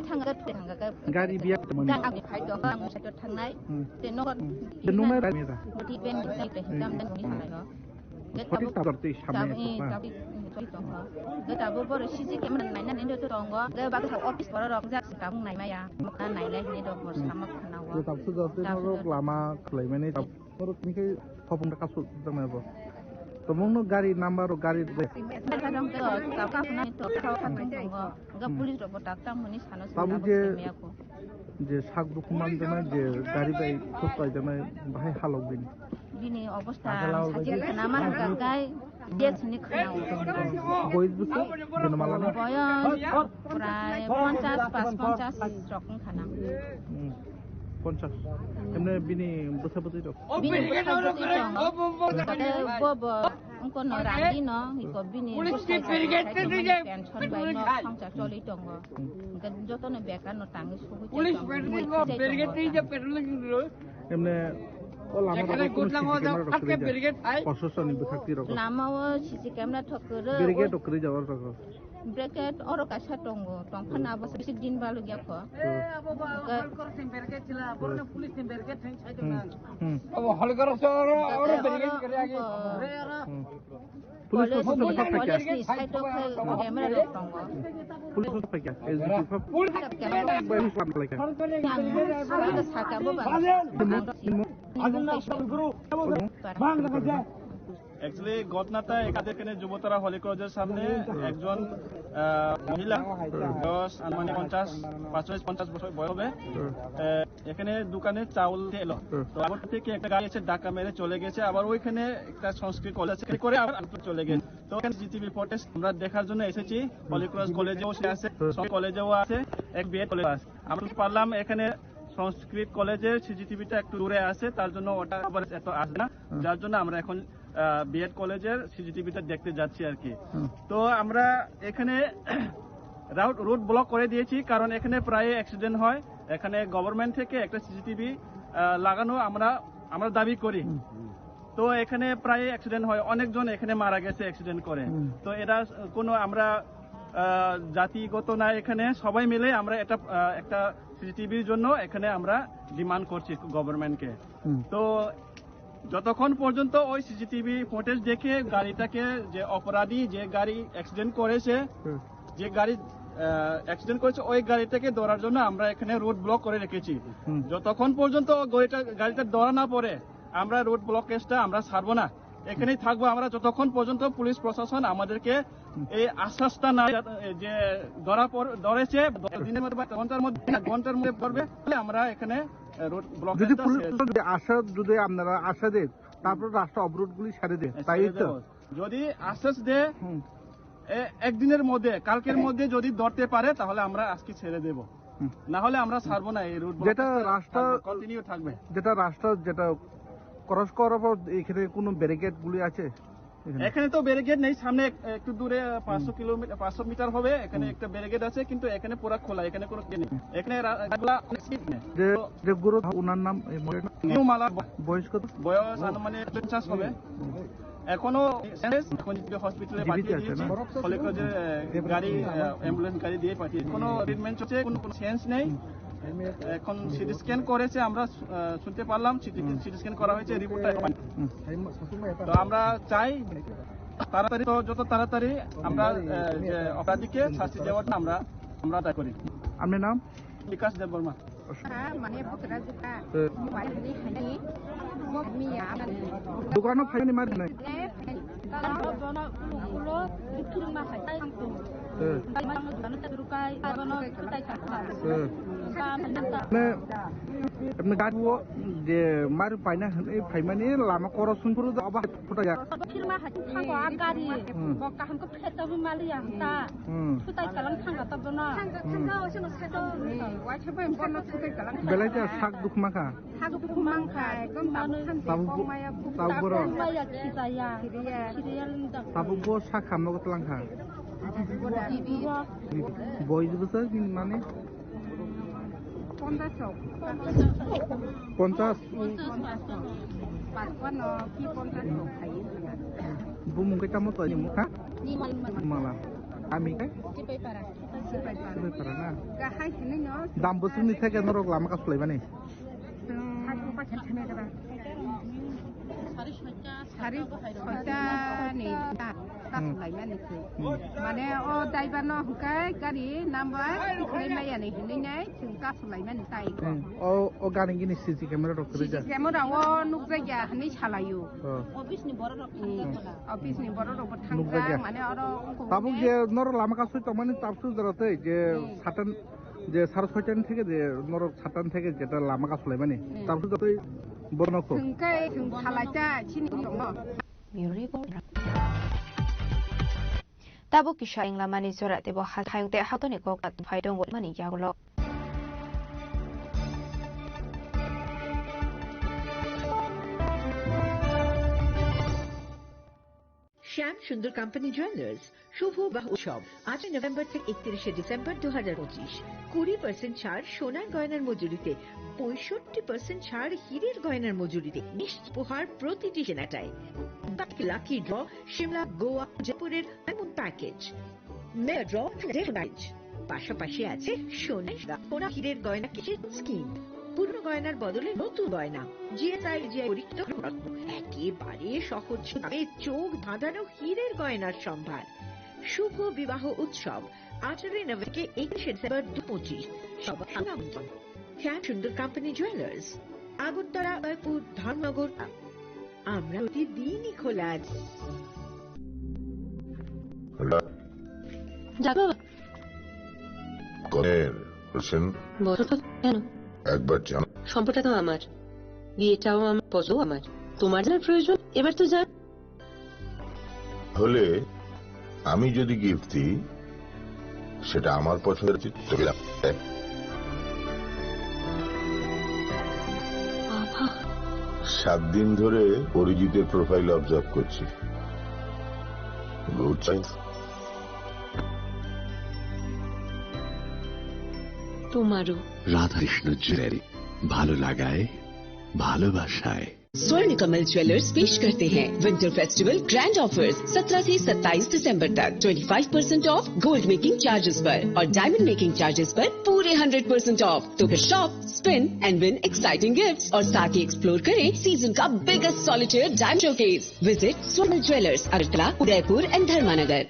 थांगा गारि बिया गारि फाइदो आं साइड थांनाय ते नखर नुमाय रामेदा बति बेन साइड हिसाम दान नि हालाय Hoti tabarti samne getabu bor sisi kemen naina nindo to rongo ge bag sa office bor rok jak kam nai maya maka nai lai ni do bor sama khanawa je tapsu do lama khlaimani bor tmike khopong ka su dama bo to mongno gari number ro gari de kadang to ka khna to ka rongo ga police ro tak tam moni sano babu je sak dokuman dana je gari bai khostai dana bahai halok bin bini অবস্থা সাজি খানামা গাগাই দেছনি খানাও বয়স বুঝছো জনমালা বয়স প্রায় 50 রকম খানা 50 এমনে বিনি বছাবতি তো বিনি বছাবতি তো বব অঙ্ক ন রান্দি ন ইকো বিনি পেনশন বাই ন সংসার চলি দङ যতনে বেকার ন টাঙ্গি সহজ পুলিশ ব্যারিকেড যে পেট্রোল এমনে প্রশাসনিক বিভাগটি রকম লামাও সিসি ক্যামেরা ঠকরে ব্রিগেড ওকরে যাওয়ার রকম ব্রিগেড অর কাছা টঙ্গ টংখানা বস বেশি দিন বালু গিয়া খ ব্রিগেড ছিল বড় পুলিশ ব্রিগেড থাই ছাইতো না ও হল করো অর ব্রিগেড করে আগে পুলিশ সাইটো ক্যামেরা টঙ্গ পুলিশ পাইকা এসডিপি পুলিশ ক্যামেরা পাইকা সারা সাকাবো অ্যাকচুয়ালি ঘটনাটা এখানে যুবতারা হলিক্রজের সামনে একজন মহিলা বয়স আনুমানিক 50 বছর বয়স হবে এখানে দোকানে চাউল এলো তো আবার থেকে একটা গাড়ি এসে ধাক্কা মেরে চলে গেছে আবার ওইখানে একটা সংস্কৃত কলেজ করে আবার চলে গেছে তো ওখানে জিটিভি ফুটেজ আমরা দেখার জন্য এসেছি হলিক্রজ কলেজেও সে আছে কলেজেও আছে এক বিএড কলেজ আছে আমরা পারলাম এখানে সংস্কৃত কলেজের সিসিটিভিটা একটু দূরে আছে তার জন্য ওটা আবার এত আসবে না যার জন্য আমরা এখন বিএড কলেজের সিসিটিভিটা দেখতে যাচ্ছি আর কি তো আমরা এখানে রুট ব্লক করে দিয়েছি কারণ এখানে প্রায় অ্যাক্সিডেন্ট হয় এখানে গভর্নমেন্ট থেকে একটা সিসিটিভি লাগানো আমরা দাবি করি তো এখানে প্রায় অ্যাক্সিডেন্ট হয় অনেকজন এখানে মারা গেছে অ্যাক্সিডেন্ট করে তো এটা কোনো আমরা জাতিগত না এখানে সবাই মিলে আমরা এটা একটা সিসিটিভির জন্য এখানে আমরা ডিমান্ড করছি গভর্নমেন্টকে তো যতক্ষণ পর্যন্ত ওই সিসিটিভি ফুটেজ দেখে গাড়িটাকে যে অপরাধী যে গাড়ি অ্যাক্সিডেন্ট করেছে ওই গাড়িটাকে ধরার জন্য আমরা এখানে রোড ব্লক করে রেখেছি যতক্ষণ পর্যন্ত গাড়িটা ধরা না পড়ে আমরা রোড ব্লকেজটা আমরা ছাড়বো না এখানেই থাকবো আমরা যতক্ষণ পর্যন্ত পুলিশ প্রশাসন আমাদেরকে এই আশ্বাসটা না যে ধরেছে দিনের মধ্যে ঘন্টার মধ্যে পড়বে আমরা এখানে রোড ব্লক যদি আপনারা আশা দেন তারপর রাস্তা অবরোধগুলি ছেড়ে দেন তাই তো যদি আশ্বাস দেয় একদিনের মধ্যে কালকের মধ্যে যদি ধরতে পারে তাহলে আমরা আজকে ছেড়ে দেব না হলে আমরা ছাড়বো না এই রোড যেটা রাস্তা কন্টিনিউ থাকবে যেটা ক্রস করার পর এখানে কোনো ব্যারিকেড গুলি আছে এখানে তো ব্যারিকেড নেই সামনে একটু দূরে 500 মিটার হবে এখানে একটা ব্যারিকেড আছে কিন্তু এখানে পুরো খোলা এখানে কোনো নেই এখানে যে গুরু ওনার নাম নিউ মালা বয়স কত বয়স আনুমানিক 50 হবে এখনো হসপিটালে পাঠিয়ে দিয়েছি কলেজের গাড়ি অ্যাম্বুলেন্স গাড়ি দিয়ে পাঠিয়ে কোনো ট্রিটমেন্ট চলছে কোনো সেন্স নেই এখন সিটি স্ক্যান করেছে আমরা শুনতে পারলাম সিটি স্ক্যান করা হয়েছে রিপোর্টটা তো আমরা চাই তাড়াতাড়ি যত তাড়াতাড়ি আমরা যে অপরাধীকে শাস্তি দেওয়াটা আমরা দাবি করি আপনার নাম বিকাশ দেববর্মা দোকানও ফাইনি মারি নাই गाड़ियों जे मार पाइना फाइमानी लामा करसनपुर अब फुटा गाड़ी बका हमको फेतो भी मालिया ता फुटाई कलम थांगा तब ना बेलायजा साग दुख माखा ताबुगो साग खामनो गतलांखा बयजोबोसो माने 50 bumung kita mau tuh muka malah kami kan parana dam busuk ni theke norok lama ka sulai bani মানে ও ড্রাইভার ন হুকাই গাড়ি নাম্বার খাই মাইয়া নি হিনি নাই চিন্তা সলাইমান তাই ও গাড়ি গিনি সিসি ক্যামেরা রক করে যা ক্যামেরা ও নুক জায়গা হানি ছালায়ু অফিস নি বড় রক থাঙ্গা মানে আর তাবু যে নর লামা কাছে তো মানে তাপসু জরাতে যে সাটান যে 6:30 থেকে যে নর সাটান থেকে যেটা লামা কাছে সলাই মানে তাপসু তো বর্ণকো থাঙ্গাই ছালাইতা চিনি দङ মিউরি Tabo kisha ing lamani sora tebo hayung te hatoni ko kat phaidong go mani yagulo শ্যাম সুন্দর কোম্পানি জুয়েলার্স শুভ বাহ উৎসব 8 নভেম্বর থেকে 31 ডিসেম্বর 2025 20% ছাড় সোনার গয়নার মজুরিতে 65% ছাড় হীরের গয়নার মজুরিতে নিশ্চিত উপহার প্রতিটি কেনাকাটায় লাকি ড্র শিমলা গোয়া জয়পুরের এমন প্যাকেজ মেগা ড্র প্যাকেজ পাশাপাশি আছে সোনা হীরের গয়না স্কিম পুরনো গয়নার বদলে নতুন গয়না জিএসআই পরীক্ষিত একেবারে সহজ ভাবে চোখ ধাঁধানো হীরের গয়নার সম্ভার শুভ বিবাহ উৎসব 18 নভেম্বর থেকে 21 ডিসেম্বর 2025 সবাই আমন্ত্রণ শ্যাম সুন্দর কোম্পানি জুয়েলার্স আগরতলা জয়পুর ধর্মনগর আমরা প্রতিদিনই খোলা আছি যাবো বলো তো কেন একবার জান সম্পর্কটা তো আমার বিয়েটাও আমার পছন্দ আমার তোমার জানার প্রয়োজন এবার তো জান হলে আমি যদি গিফট দিই সেটা আমার পছন্দের তোকে 7 দিন ধরে পরিচিতের প্রোফাইল অবজার্ভ করছি গুড সাইন তোমারও রাধাকৃষ্ণ জুয়েলারি ভালো লাগায় ভালোবাসায় स्वर्ण कमल ज्वेलर्स पेश करते हैं विंटर फेस्टिवल ग्रैंड ऑफर्स 17 से 27 दिसंबर तक 25% ऑफ गोल्ड मेकिंग चार्जेस पर और डायमंड मेकिंग चार्जेस पर पूरे 100% ऑफ। तो फिर shop spin and win exciting gifts और साथ ही एक्सप्लोर करें सीजन का biggest solitaire diamond showcase. Visit स्वर्ण ज्वेलर्स अगरतला, उदयपुर एंड धर्मानगर।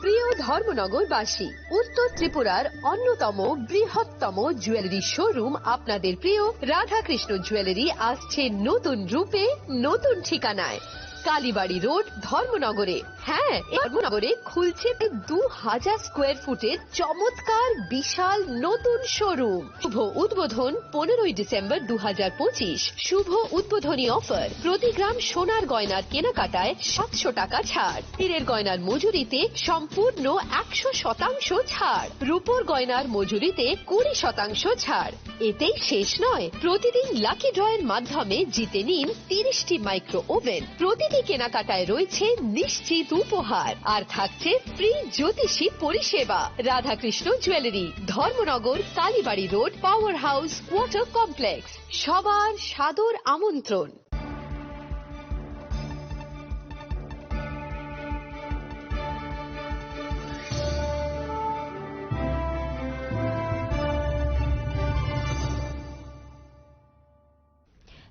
প্রিয় ধর্মনগরবাসী, উত্তর ত্রিপুরার অন্যতম বৃহত্তম জুয়েলারি শোরুম আপনাদের প্রিয় রাধাকৃষ্ণ জুয়েলারি আসছে নতুন রূপে, নতুন ঠিকানায়, কালীবাড়ি রোড, ধর্মনগরে। হ্যাঁ, ধর্মনগরে খুলছে 2000 স্কোয়ার ফুটের চমৎকার বিশাল নতুন শোরুম। শুভ উদ্বোধন 15 ডিসেম্বর 2025। শুভ উদ্বোধনী অফার, প্রতি গ্রাম সোনার গয়নার কেনাকাটায় 700 টাকা ছাড়, হীরের গয়নার মজুরিতে সম্পূর্ণ 100% ছাড়, রূপোর গয়নার মজুরিতে 20% ছাড়। এতেই শেষ নয়, প্রতিদিন লাকি ড্রয়ের মাধ্যমে জিতে নিন 30টি মাইক্রো ওভেন। প্রতিটি কেনাকাটায় রয়েছে নিশ্চিত উপহার, আর থাকছে ফ্রি জ্যোতিষী পরিষেবা। Radhakrishna jewellery, Dharmanagar, Kalibari road, power house, water complex. সবার সাদর আমন্ত্রণ।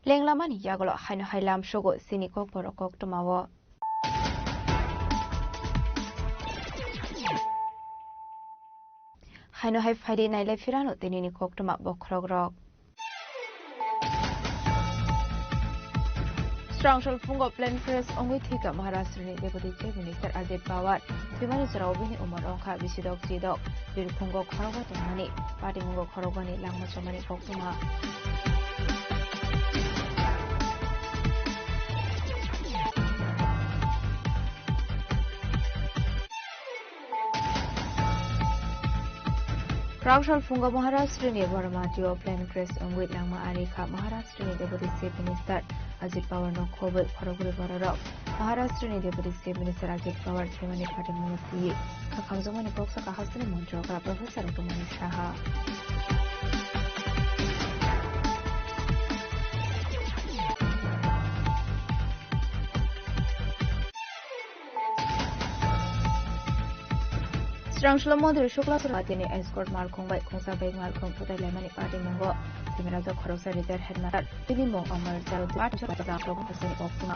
লেংলামানি ইয়াগলো হাইনো হাইলাম শোগো সিনিকক বরকক টমাও হাইনো হাই ফাইডে নাইলাই ফিরানো তিনিনি কক টমা বখরক রক স্ট্রংশল ফুঙ্গো প্লেন ফ্রেস অঙ্গই থিকা মহারাষ্ট্রনি deputy chief minister Ajit Pawar বিমানি সরাউবিনি উমর রংখা বিসিদক জিদক বিরফুঙ্গো খরগা তমানি পার্টি মুঙ্গো খরগানি লাংমা চমানি কক টমা Rakshal Funga Maharashtra ni Varamati of Plan Crest Ongwit Lama Arika Maharashtra ni Deputy State Minister Ajit Pawar no Kobe Paraguri Vararok Maharashtra ni Deputy State Minister Ajit Pawar Themani Party Munati Kakamzomani Boksa Kahasana Montroka Professor Tumani Shaha Strangshla Modri Shukla Suratini escort Malkong by Kongsa Bay Malkong to the Lemani Party Mongo, Timirazo Korosa Ritter Headmaster, Tinimo Amar Zaro Party of the City of Puna.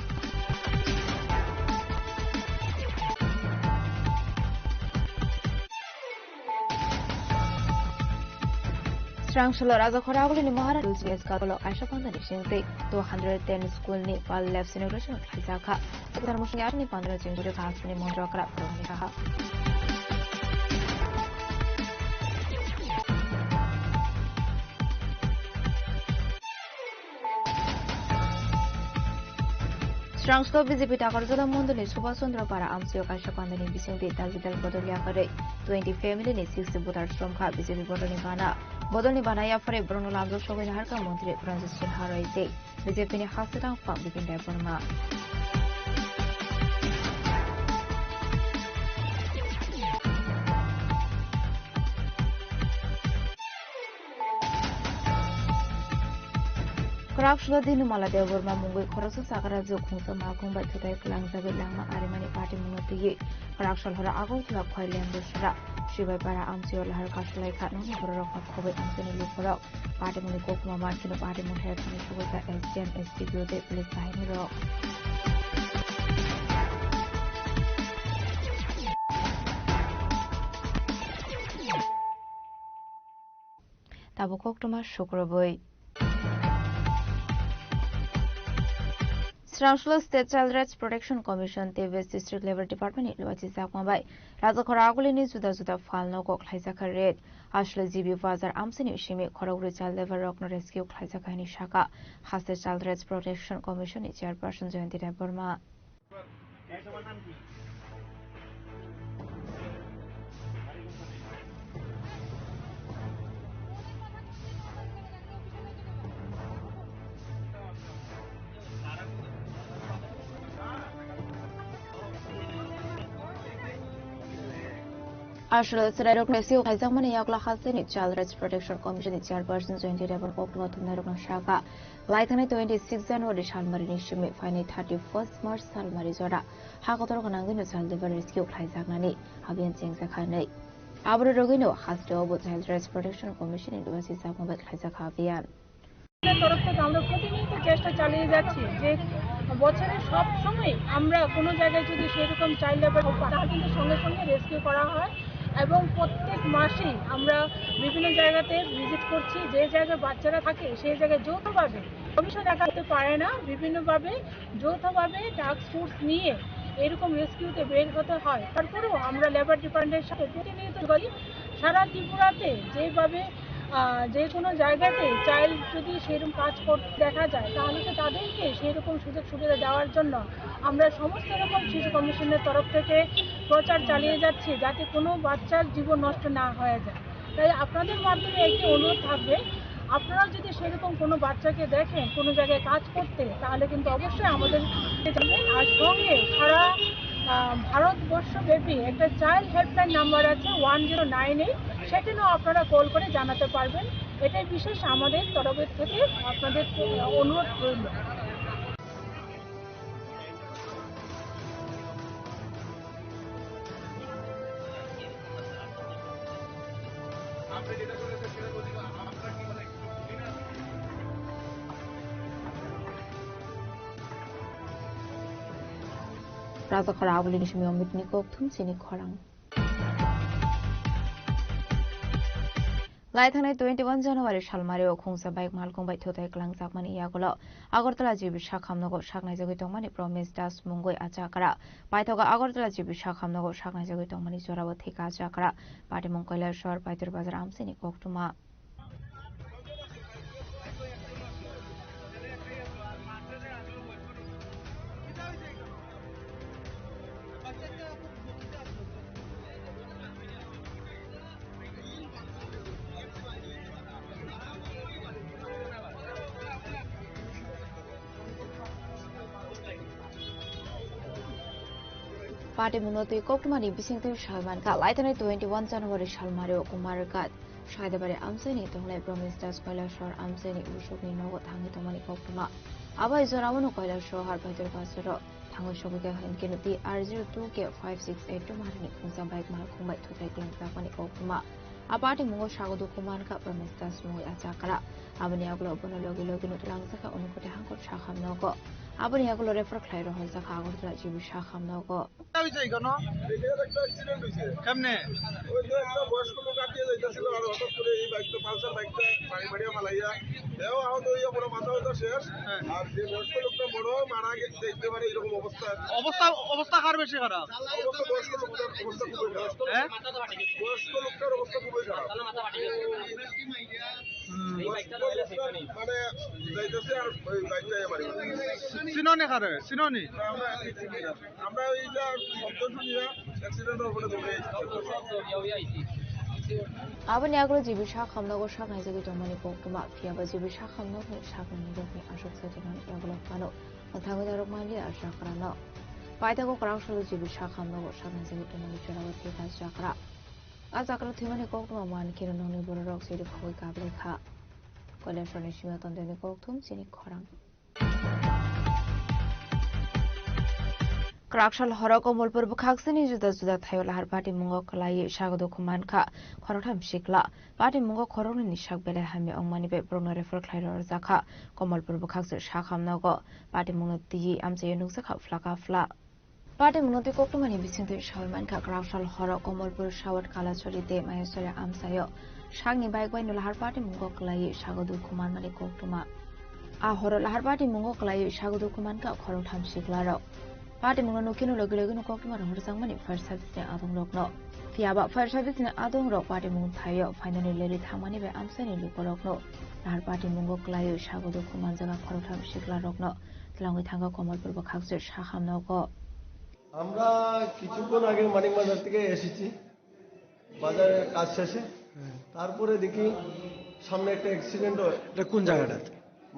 Strangshla Raza Koragul in Mahara Lucius Gabolo Ashapon the Nishinti, 210 school ni Pal left celebration of Hizaka, the Mushiani Pandra Jingu Castle in Mondroka, Romaha. Strangsto BJP Takarzola Mondoli Subasundra para Amsio Kashapandani Bisindi Tazital Bodolia Kare 20 family ni 60 Butar Stromka BJP Bodoni Banaya for a Bruno Lando Show in Harka Montri Francis Haroite BJP ni Hasatan Fam within Deborma. Rakshla Dinu Malade Burma Mungui Korosu Sakarazo Kunsa Malkong by Tutai Klang Zabi Lama Arimani Party Munoti Rakshal Hara Ago to Koilan Bushra Shiva Para Amsio Lahar Kashlai Katno Buraka Kobe Amsini Luporo Party Munikokuma Markino Party Munher Kanishuga SGM STQ de Police Sahiniro Tabukok Toma Shukraboy Strangshla State Child Rights Protection Commission Teves District Level Department Ilwachi Sakmabai Raza Koragulini Zuda Falno Kok Haizaka Red Ashla Zibi Vazar Amsini Shimi Koraguri Child Level Rockno Rescue Haizaka Shaka has the Child Rights Protection Commission Chairperson Jayanti Burma Ashla Sedok Rescue Haizamani Yakla Hasini Child Rights Protection Commission Chairperson Jayanti Deborah Kokma Tunarukna Shaka Laitane 26 January Shalmarini Shimi Fine 31st March Salmari Zora Hakotorganangino Child Rescue Haizagnani Habian Singzakane Abra Rogino has to Obo Child Rights Protection Commission in Wasi Sakmabat Haizakavian. তরফ থেকে আমরা প্রতিনিয়ত চেষ্টা চালিয়ে যাচ্ছি যে বছরের সব সময় আমরা কোনো জায়গায় যদি সেরকম চাইল্ড লেবার তাহলে কিন্তু সঙ্গে সঙ্গে রেস্কিউ করা হয় এবং প্রত্যেক মাসেই আমরা বিভিন্ন জায়গাতে ভিজিট করছি যে জায়গায় বাচ্চারা থাকে সেই জায়গায় যৌথভাবে কমিশন একা করতে পারে না বিভিন্নভাবে যৌথভাবে টাস্ক ফোর্স নিয়ে এরকম রেস্কিউতে বের হতে হয় তারপরেও আমরা লেবার ডিপার্টমেন্টের সাথে প্রতিনিয়ত করি সারা ত্রিপুরাতে যেভাবে যে কোনো জায়গাতে চাইল্ড যদি সেরকম কাজ করতে দেখা যায় তাহলে তো তাদেরকে সেরকম সুযোগ সুবিধা দেওয়ার জন্য আমরা সমস্ত রকম শিশু কমিশনের তরফ থেকে প্রচার চালিয়ে যাচ্ছি যাতে কোনো বাচ্চার জীবন নষ্ট না হয়ে যায় তাই আপনাদের মাধ্যমে একটি অনুরোধ থাকবে আপনারা যদি সেরকম কোনো বাচ্চাকে দেখেন কোনো জায়গায় কাজ করতে তাহলে কিন্তু অবশ্যই আমাদের যাবেন আর সঙ্গে সারা ভারতবর্ষব্যাপী একটা চাইল্ড হেল্পলাইন নাম্বার আছে 1098 সেখানেও আপনারা কল করে জানাতে পারবেন এটাই বিশেষ আমাদের তরফের থেকে আপনাদের অনুরোধ রইল Raza Koragulini Shimi Omit Nikok Tum Sini Korang Laithane 21 January Shalmari o Khungsa Bike Malkong by Totai Klang Sakmani Yagola Agortala Jibi Shakhamnogo Shaknai Jagitongmani Promise Das Mungoi Achakara Paitoga Agortala Jibi Shakhamnogo Shaknai Jagitongmani Zorawa Thika Achakara Pati Mongkoila Shor Paitur Bazar Amsini Koktuma party मुनोती कोकमानी बिसिंगते सलमान का लाइटने 21 जनवरी सलमारो कुमार का शायदबारे आमसेनी तोंगले प्रोमिस्टास कैलाशर आमसेनी उशोकनी नगद थांगी तोमानी कोकमा आबाय जरावनो कैलाशर हार बाइदर बासरो थांगो शोगके हनकेनुती R02 के 5682 मारनी खुंजा बाइक मार खुंबाय थुथाय क्लेम जापानी कोकमा आपाटी मुंगो शागदो कुमार का प्रोमिस्टास मुंगो आचाकरा आबनि आगलो बनो लगे लगे नुतलांग जाका उनुकोटे हांको शाखामनगो आबनि आगलो रेफर ख्लाइरो हल जाका आगरतला जिबि शाखामनगो হইছে কেন এটা একটা অ্যাক্সিডেন্ট হইছে কেমনে ওই যে একটা বয়স্ক লোক আটিয়ে যাইতাছিল আর হঠাৎ করে এই বাইকটা পালসার বাইকটা পানি মারিয়া ফালাইয়া এও আহত হইয়া পুরো মাথা হইতা শেষ আর যে বয়স্ক লোকটা বড় মারা যেতে পারে এরকম অবস্থা কার বেশি খারাপ অবস্থা বয়স্ক লোকটার অবস্থা খুবই খারাপ বয়স্ক লোকটার অবস্থা খুবই খারাপ মানে যাইতেছে আর ওই বাইকটাই মারি সিনোনি খারে সিনোনি আমরা এইটা শব্দ শুনিয়া অ্যাক্সিডেন্টের উপরে দৌড়ে आबनि आगलो जिबि शाखामनगो शाखनाय जगि तोमानि कोकमा फियाबा जिबि शाखामनगो शाखनाय जगि आशोक सतिनानि आगलो फानो थांगो दारक मानि आशा करानो पाइतागो क्राउशलो जिबि शाखामनगो शाखनाय जगि तोमानि चरावा थिका जाकरा आजाकरा थिमानि कोकमा मान किरो ननि बररक सेरि खय काबलेखा कलेशनि सिमा तन्देनि कोकथुम सिनि खरां क्राकशाल हरक कमलपुर बुखाक्सनि जुदा जुदा थायो लाहार पार्टी मुंगो कलाई सागदो खुमान खा खरथाम सिकला पार्टी मुंगो खरंनि निसाक बेले हामि अंगमानि बे ब्रंनो रेफर ख्लाइर जाखा कमलपुर बुखाक्स साखामनगो पार्टी मुंगो ति आमसे नुक्सा खा फ्लाका फ्ला पार्टी मुंगो ति कोक्टमानि बिसिंते सालमान खा क्राकशाल हरक कमलपुर सावत कालाचरिते मायसरे आमसायो सागनि बाइक बाइनो लाहार पार्टी मुंगो कलाई सागदो खुमान माने कोक्टमा आ हर लाहार पार्टी मुंगो कलाई सागदो खुमान खा खरथाम सिकलारो पार्टी मुंगो नुकिनो लगे लगे नु कोकमा हरजांगमानि फायर सार्भिस ने आदं रकनो फियाबा फायर सार्भिस ने आदं रक पार्टी मुंग थायो फाइनाली लेरि थांमानि बे आमसानि लुकरकनो लाहार पार्टी मुंगो क्लायो सागदो खुमान जागा खरथाम सिकला रकनो लांगै थांगा कमलपुर बखाक्स साखामनगो আমরা কিছুক্ষণ আগে মানিক বাজার থেকে এসেছি বাজারে কাজ শেষে তারপরে দেখি সামনে একটা অ্যাক্সিডেন্ট হয় এটা কোন জায়গাটাতে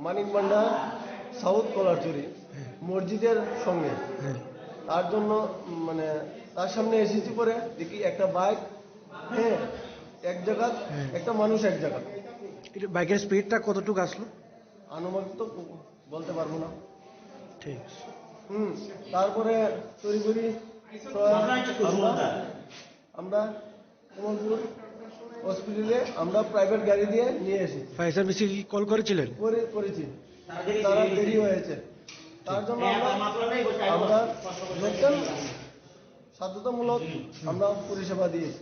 মানিক বাজার সাউথ কলারচুরি মসজিদের সঙ্গে তার জন্য মানে তার সামনে এসেছি পরে দেখি একটা বাইক এক জায়গা একটা মানুষ এক জায়গা এটা বাইকের স্পিডটা কতটুকু আসলো আনুমানিক তো বলতে পারবো না ঠিক তারপরে তড়িঘড়ি আমরা কমলপুর হসপিটালে আমরা প্রাইভেট গাড়ি দিয়ে নিয়ে এসেছি ফায়ার সার্ভিসে কল করেছিলেন করেছি তারা দেরি হয়েছে তার জন্য আমরা লোকজন সাধ্যতামূলক আমরা পরিষেবা দিয়েছি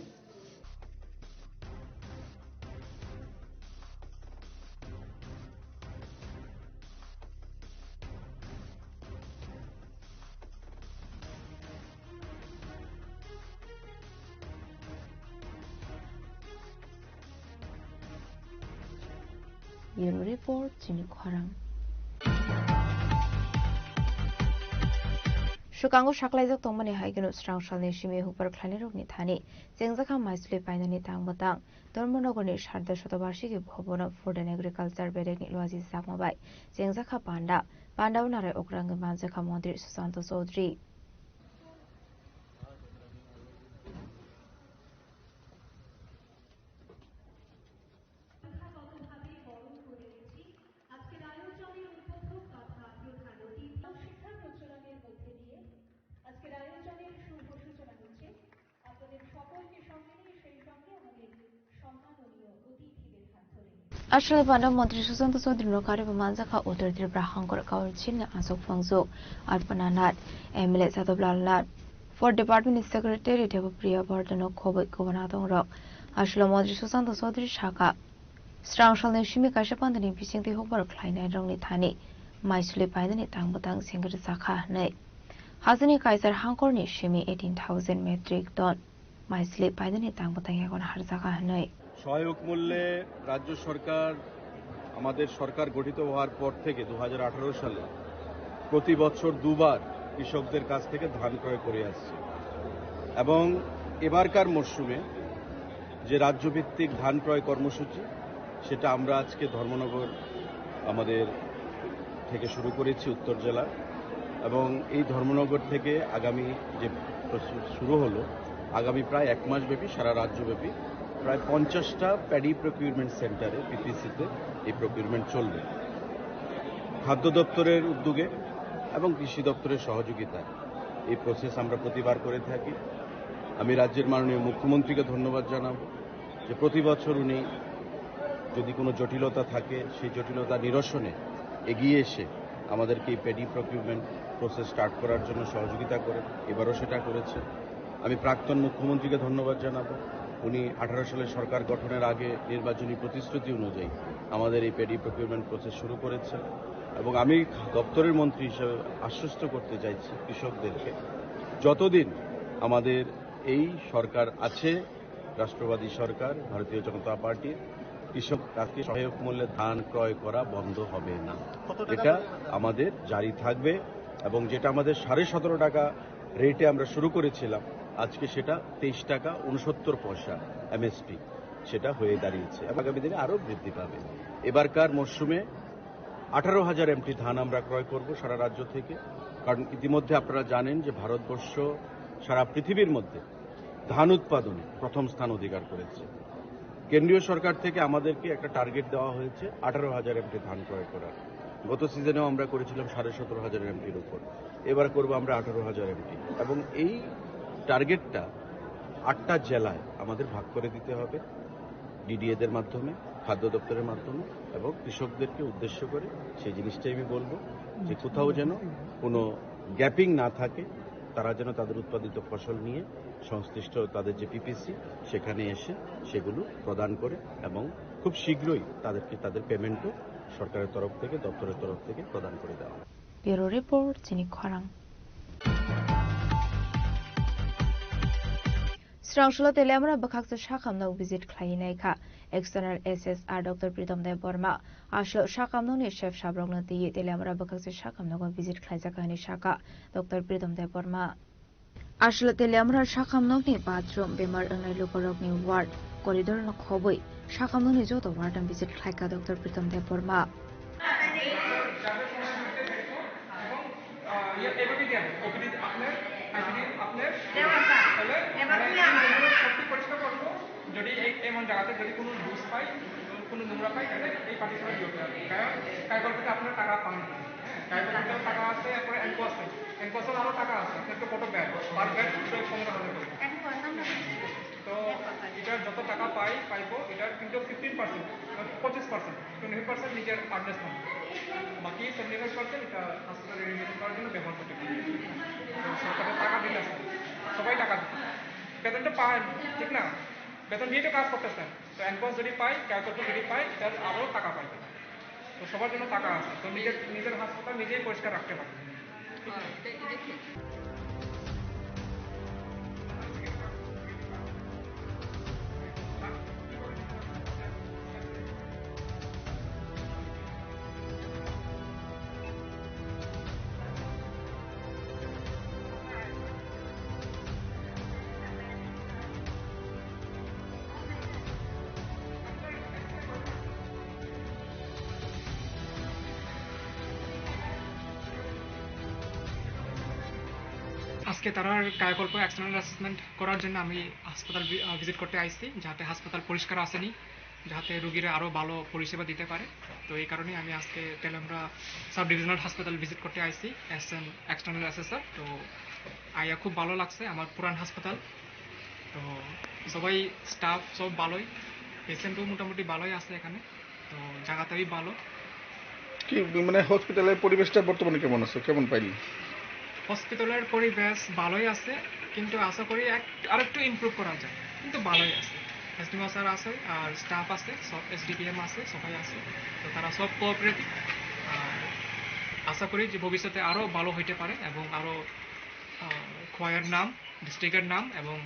Bureau Report Jini Khwarang Shukango Shaklaizak Tongmani Haigenu Strang Shalni Shimi Hupar Klanirokni Thani Jengzaka Maisuli Painani Tangbatang Dormonogoni Sharda Shotobarshiki Bhobono Food and Agriculture Bedek Loazi Sakmabai Jengzaka Panda Pandaunare Okrang Manzaka Mondri Susanto Sodri Ashale Panda Montri Susanto Sodri Nokari Manzaka Utter Brahankor Kaur Chin Asok Fangzo Arpananat Emile Satoblanat for Department Secretary Tebo Priya Bardano Kobe Govanadong Rock Ashla Montri Susanto Sodri Shaka Strang Shalne Shimi Kashapandani Pishing the Hooper Klein and Rongli Tani Maisuli Paidani Tangbutang Singer Saka Ne Hasani Kaiser Hankorni Shimi 18,000 metric ton Maisuli Paidani Tangbutang Yagon Harzaka Ne সহায়ক মূল্যে রাজ্য সরকার আমাদের সরকার গঠিত হওয়ার পর থেকে 2018 সালে প্রতি বছর দুবার কৃষকদের কাছ থেকে ধান ক্রয় করে আসছে এবং এবারকার মরশুমে যে রাজ্যভিত্তিক ধান ক্রয় কর্মসূচি সেটা আমরা আজকে ধর্মনগর আমাদের থেকে শুরু করেছি উত্তর জেলা এবং এই ধর্মনগর থেকে আগামী যে প্রসেস শুরু হলো। আগামী প্রায় 1 মাস ব্যাপী সারা রাজ্যব্যাপী প্রায় 50টা প্যাডি প্রকিউরমেন্ট সেন্টারে পিপিসিতে এই প্রকিউরমেন্ট চলবে। খাদ্য দপ্তরের উদ্যোগে এবং কৃষি দপ্তরের সহযোগিতায় এই প্রসেস আমরা প্রতিবার করে থাকি। আমি রাজ্যের মাননীয় মুখ্যমন্ত্রীকে ধন্যবাদ জানাবো যে প্রতি বছর উনি যদি কোনো জটিলতা থাকে সেই জটিলতা নিরসনে এগিয়ে এসে আমাদেরকে এই প্যাডি প্রকিউরমেন্ট প্রসেস স্টার্ট করার জন্য সহযোগিতা করেন। এবারও সেটা করেছেন। আমি প্রাক্তন মুখ্যমন্ত্রীকে ধন্যবাদ জানাবো। উনি 18 সালে সরকার গঠনের আগে নির্বাচনী প্রতিশ্রুতি অনুযায়ী আমাদের এই প্যাডি প্রকিউরমেন্ট প্রসেস শুরু করেছেন এবং আমি দপ্তরের মন্ত্রী হিসেবে আশ্বস্ত করতে চাইছি কৃষকদেরকে, যতদিন আমাদের এই সরকার আছে, রাষ্ট্রবাদী সরকার, ভারতীয় জনতা পার্টির, কৃষক তাকে সহায়ক মূল্যে ধান ক্রয় করা বন্ধ হবে না। এটা আমাদের জারি থাকবে এবং যেটা আমাদের 17.5 টাকা রেটে আমরা শুরু করেছিলাম, আজকে সেটা 23 টাকা 69 পয়সা এমএসপি সেটা হয়ে দাঁড়িয়েছে। আগামী দিনে আরও বৃদ্ধি পাবে। এবারকার মরশুমে 18,000 এমটি ধান আমরা ক্রয় করব সারা রাজ্য থেকে, কারণ ইতিমধ্যে আপনারা জানেন যে ভারতবর্ষ সারা পৃথিবীর মধ্যে ধান উৎপাদনে প্রথম স্থান অধিকার করেছে। কেন্দ্রীয় সরকার থেকে আমাদেরকে একটা টার্গেট দেওয়া হয়েছে 18,000 এমটি ধান ক্রয় করার। গত সিজনেও আমরা করেছিলাম 17,500 এমটির উপর, এবার করব আমরা 18,000 এমটি এবং এই টার্গেটটা 8টা জেলায় আমাদের ভাগ করে দিতে হবে ডিডিএদের মাধ্যমে, খাদ্য দপ্তরের মাধ্যমে এবং কৃষকদেরকে উদ্দেশ্য করে সেই জিনিসটাই আমি বলবো যে কোথাও যেন কোনো গ্যাপিং না থাকে, তারা যেন তাদের উৎপাদিত ফসল নিয়ে সংশ্লিষ্ট তাদের যে পিপিসি সেখানে এসে সেগুলো প্রদান করে এবং খুব শীঘ্রই তাদেরকে তাদের পেমেন্টও সরকারের তরফ থেকে, দপ্তরের তরফ থেকে প্রদান করে দেওয়া। ব্যুরো রিপোর্ট চিনি খরাং। Srangshula telemra bakhaksa shakamno visit khlainai external SSR Dr. Pritam Dev Burma ashlo shakamno ni chef shabrongna ti telemra bakhaksa shakamno visit khlaijaka ni shaka Dr. Pritam Dev Burma ashlo telemra shakamno ni bathroom bemar angai lokorok ni ward corridor no khoboi shakamno ni joto ward and visit khlaika Dr. Pritam Dev Burma যদি এমন জায়গাতে যদি কোনো loose পাই, কোনো নোংরা পাই, তাহলে এই particular দিতে হবে। কারণ কাইকলতে আপনার টাকা পান, হ্যাঁ কাইকলতে টাকা আছে, এরপরে এনকোয়াসের আরও টাকা আছে, কিন্তু কত ব্যাড পার ব্যাড 15,000 করে। তো এটার যত টাকা পাইবো এটার কিন্তু 15%, 25%, 20% নিজের আর্নেস পান, বাকি 75% এটা হাসপাতালে রিনিউয়েশন করার জন্য ব্যবহার করতে পারি। সরকারের টাকা দিতে আসে, সবাই টাকা দিতে, বেতনটা পায় ঠিক না, বেতন দিয়ে তো কাজ করতেছেন, তো অ্যাডভান্স যদি পাই, ক্যালকুলেটর যদি পাই, তার আরও টাকা পাই। তো সবার জন্য টাকা আছে, তো নিজের হাসপাতাল নিজেই পরিষ্কার রাখতে পারে। আজকে তারা কায়াকল্প এক্সটার্নাল অ্যাসেসমেন্ট করার জন্য আমি হাসপাতাল ভিজিট করতে আসছি, যাতে হাসপাতাল পরিষ্কার আসেনি, যাতে রোগীরা আরও ভালো পরিষেবা দিতে পারে। তো এই কারণে আমি আজকে তেলেমরা সাব ডিভিশনাল হাসপাতাল ভিজিট করতে আসছি অ্যাজ এন এক্সটার্নাল অ্যাসেসর। তো আইয়া খুব ভালো লাগছে, আমার পুরান হাসপাতাল, তো সবাই স্টাফ সব ভালোই, পেশেন্টও মোটামুটি ভালোই আছে এখানে, তো জায়গাটাই ভালো। কি মানে হসপিটালের পরিবেশটা বর্তমানে কেমন আছে, কেমন পাইলি? হসপিটালের পরিবেশ ভালোই আছে, কিন্তু আশা করি আরেকটু ইমপ্রুভ করা যায়, কিন্তু ভালোই আছে। এসডিএম স্যার আছে আর স্টাফ আছে, সব এসডিপিএম আছে, সবাই আছে, তো তারা সব কোঅপারেটিভ। আর আশা করি যে ভবিষ্যতে আরও ভালো হইতে পারে এবং আরও খোয়াইয়ের নাম, ডিস্ট্রিক্টের নাম এবং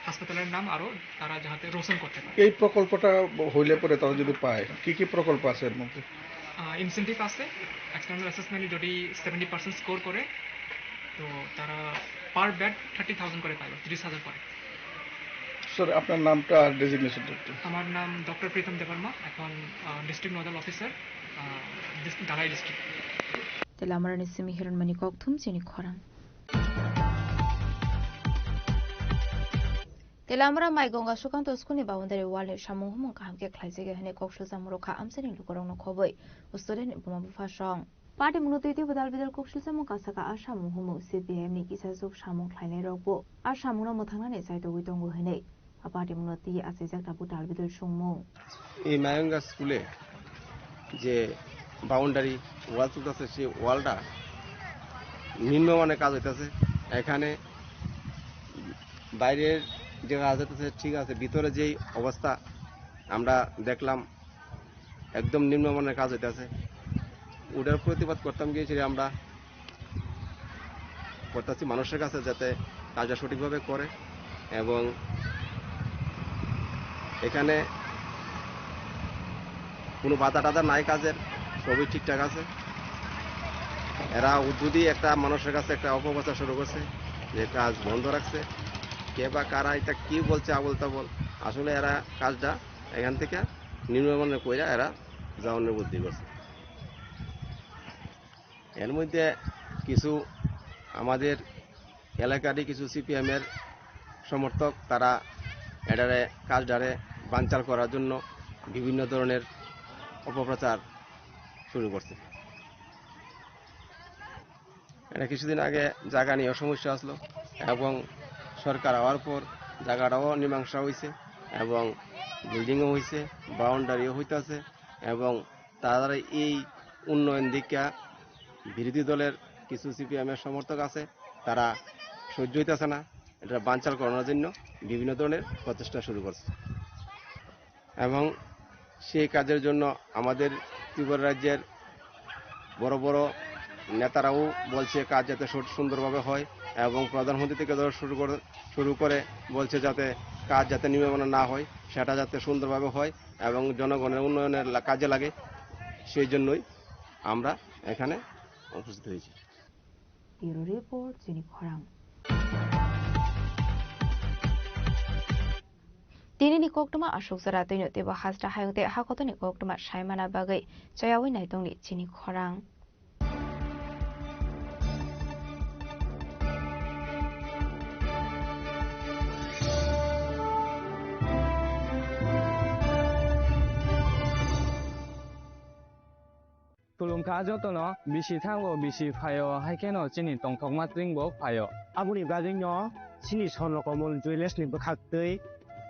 হাসপাতালের নাম আরও তারা যাতে রোশন করতে পারে। এই প্রকল্পটা হইলে পরে তারা যদি পায়, কি কি প্রকল্প আছে এর মধ্যে? ইনসেন্টিভ আছে, এক্সটার্নাল অ্যাসেসমেন্টে যদি 70% স্কোর করে তো তারা পার বেড 30,000 করে পাবে, 30,000 করে। স্যার আপনার নামটা আর ডেজিগনেশনটা একটু? আমার নাম ডক্টর প্রীতম দেববর্মা, এখন ডিস্ট্রিক্ট নোডাল অফিসার, ঢালাই ডিস্ট্রিক্ট। তেলামারা নিসিমি হিরণমণি ককথুম চিনি খরাং। তেলামরা মাইগঙ্গা সুকান্ত স্কুলनि बाउन्डारि वालनि सामुं हुमं काहामके ख्लाइजेगे हने कक्सु जामुरोखा आमसेनि लुगरंनो खबै उस्तुदेन बुमा बुफासं पार्टी मुनुतैति बदाल बिदाल कक्सु जामुं कासाका आसामुं हुमं CPM नि किसा जुग सामुं ख्लाइनाय रगबो आसामुंनो मोथांनानै जायदगै दंगो हनै पार्टी मुनुति आसेजाकता बुदाल बिदाल सुंमु এই মাইগঙ্গা স্কুলে যে বাউন্ডারি ওয়াল চলতেছে সেই ওয়ালটা নিম্নমানের কাজ হইতেছে এখানে বাইরের যে কাজ হইতেছে ঠিক আছে ভিতরে যেই অবস্থা আমরা দেখলাম একদম নিম্নমানের কাজ হইতেছে ওটার প্রতিবাদ করতাম গিয়েছিলাম আমরা করতেছি মানুষের কাছে যাতে কাজটা সঠিকভাবে করে এবং এখানে কোনো বাধা টাধা নাই কাজের সবই ঠিকঠাক আছে এরা উদ্যোগী একটা মানুষের কাছে একটা অপপ্রচার শুরু করছে যে কাজ বন্ধ রাখছে কে বা কারা এটা কি বলছে আবল তাবল আসলে এরা কাজটা এখান থেকে নিম্নমানের কইরা এরা যাওয়ানোর বুদ্ধি করছে এর মধ্যে কিছু আমাদের এলাকারই কিছু CPM-এর সমর্থক তারা এটারে কাজটারে বানচাল করার জন্য বিভিন্ন ধরনের অপপ্রচার শুরু করছে এটা কিছুদিন আগে জায়গা নিয়ে সমস্যা আসলো এবং সরকার হওয়ার পর জায়গাটাও মীমাংসা হয়েছে এবং বিল্ডিংও হয়েছে বাউন্ডারিও হইতেছে এবং তারা এই উন্নয়ন দিকটা বিরোধী দলের কিছু CPM-এর সমর্থক আছে তারা সহ্য হইতেছে না এটা বানচাল করানোর জন্য বিভিন্ন ধরনের প্রচেষ্টা শুরু করছে এবং সেই কাজের জন্য আমাদের ত্রিপুরা রাজ্যের বড় বড় নেতারাও বলছে কাজ যাতে সুন্দরভাবে হয় এবং প্রধানমন্ত্রী থেকে শুরু করে বলছে যাতে কাজ যাতে নিম্নমানের না হয় সেটা যাতে সুন্দরভাবে হয় এবং জনগণের উন্নয়নের কাজে লাগে সেই জন্যই আমরা এখানে উপস্থিত হয়েছি ব্যুরো রিপোর্ট জিনি খরাং दिनैनि कक्टमा अशोक जरा दैनो तेबो हाजरा हायंते हाखतनि कक्टमा सायमाना बागै जयावै नायदंनि चिनि खरां Tulungka jotono bisi thango bisi phayo haikeno chini tongthokma tringbo phayo abuni bagingno chini sonrokomul juiles ni bakhaktei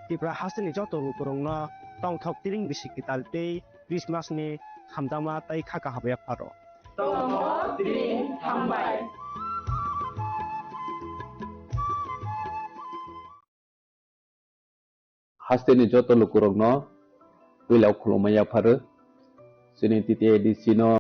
Tipra hasini joto kurungno tongthok tiring bisi kitaltei Christmas ni hamdama tai khaka habya pharo tongthok tiring hambai hasini joto lukurungno wilau khulumaya pharo sini titi edisino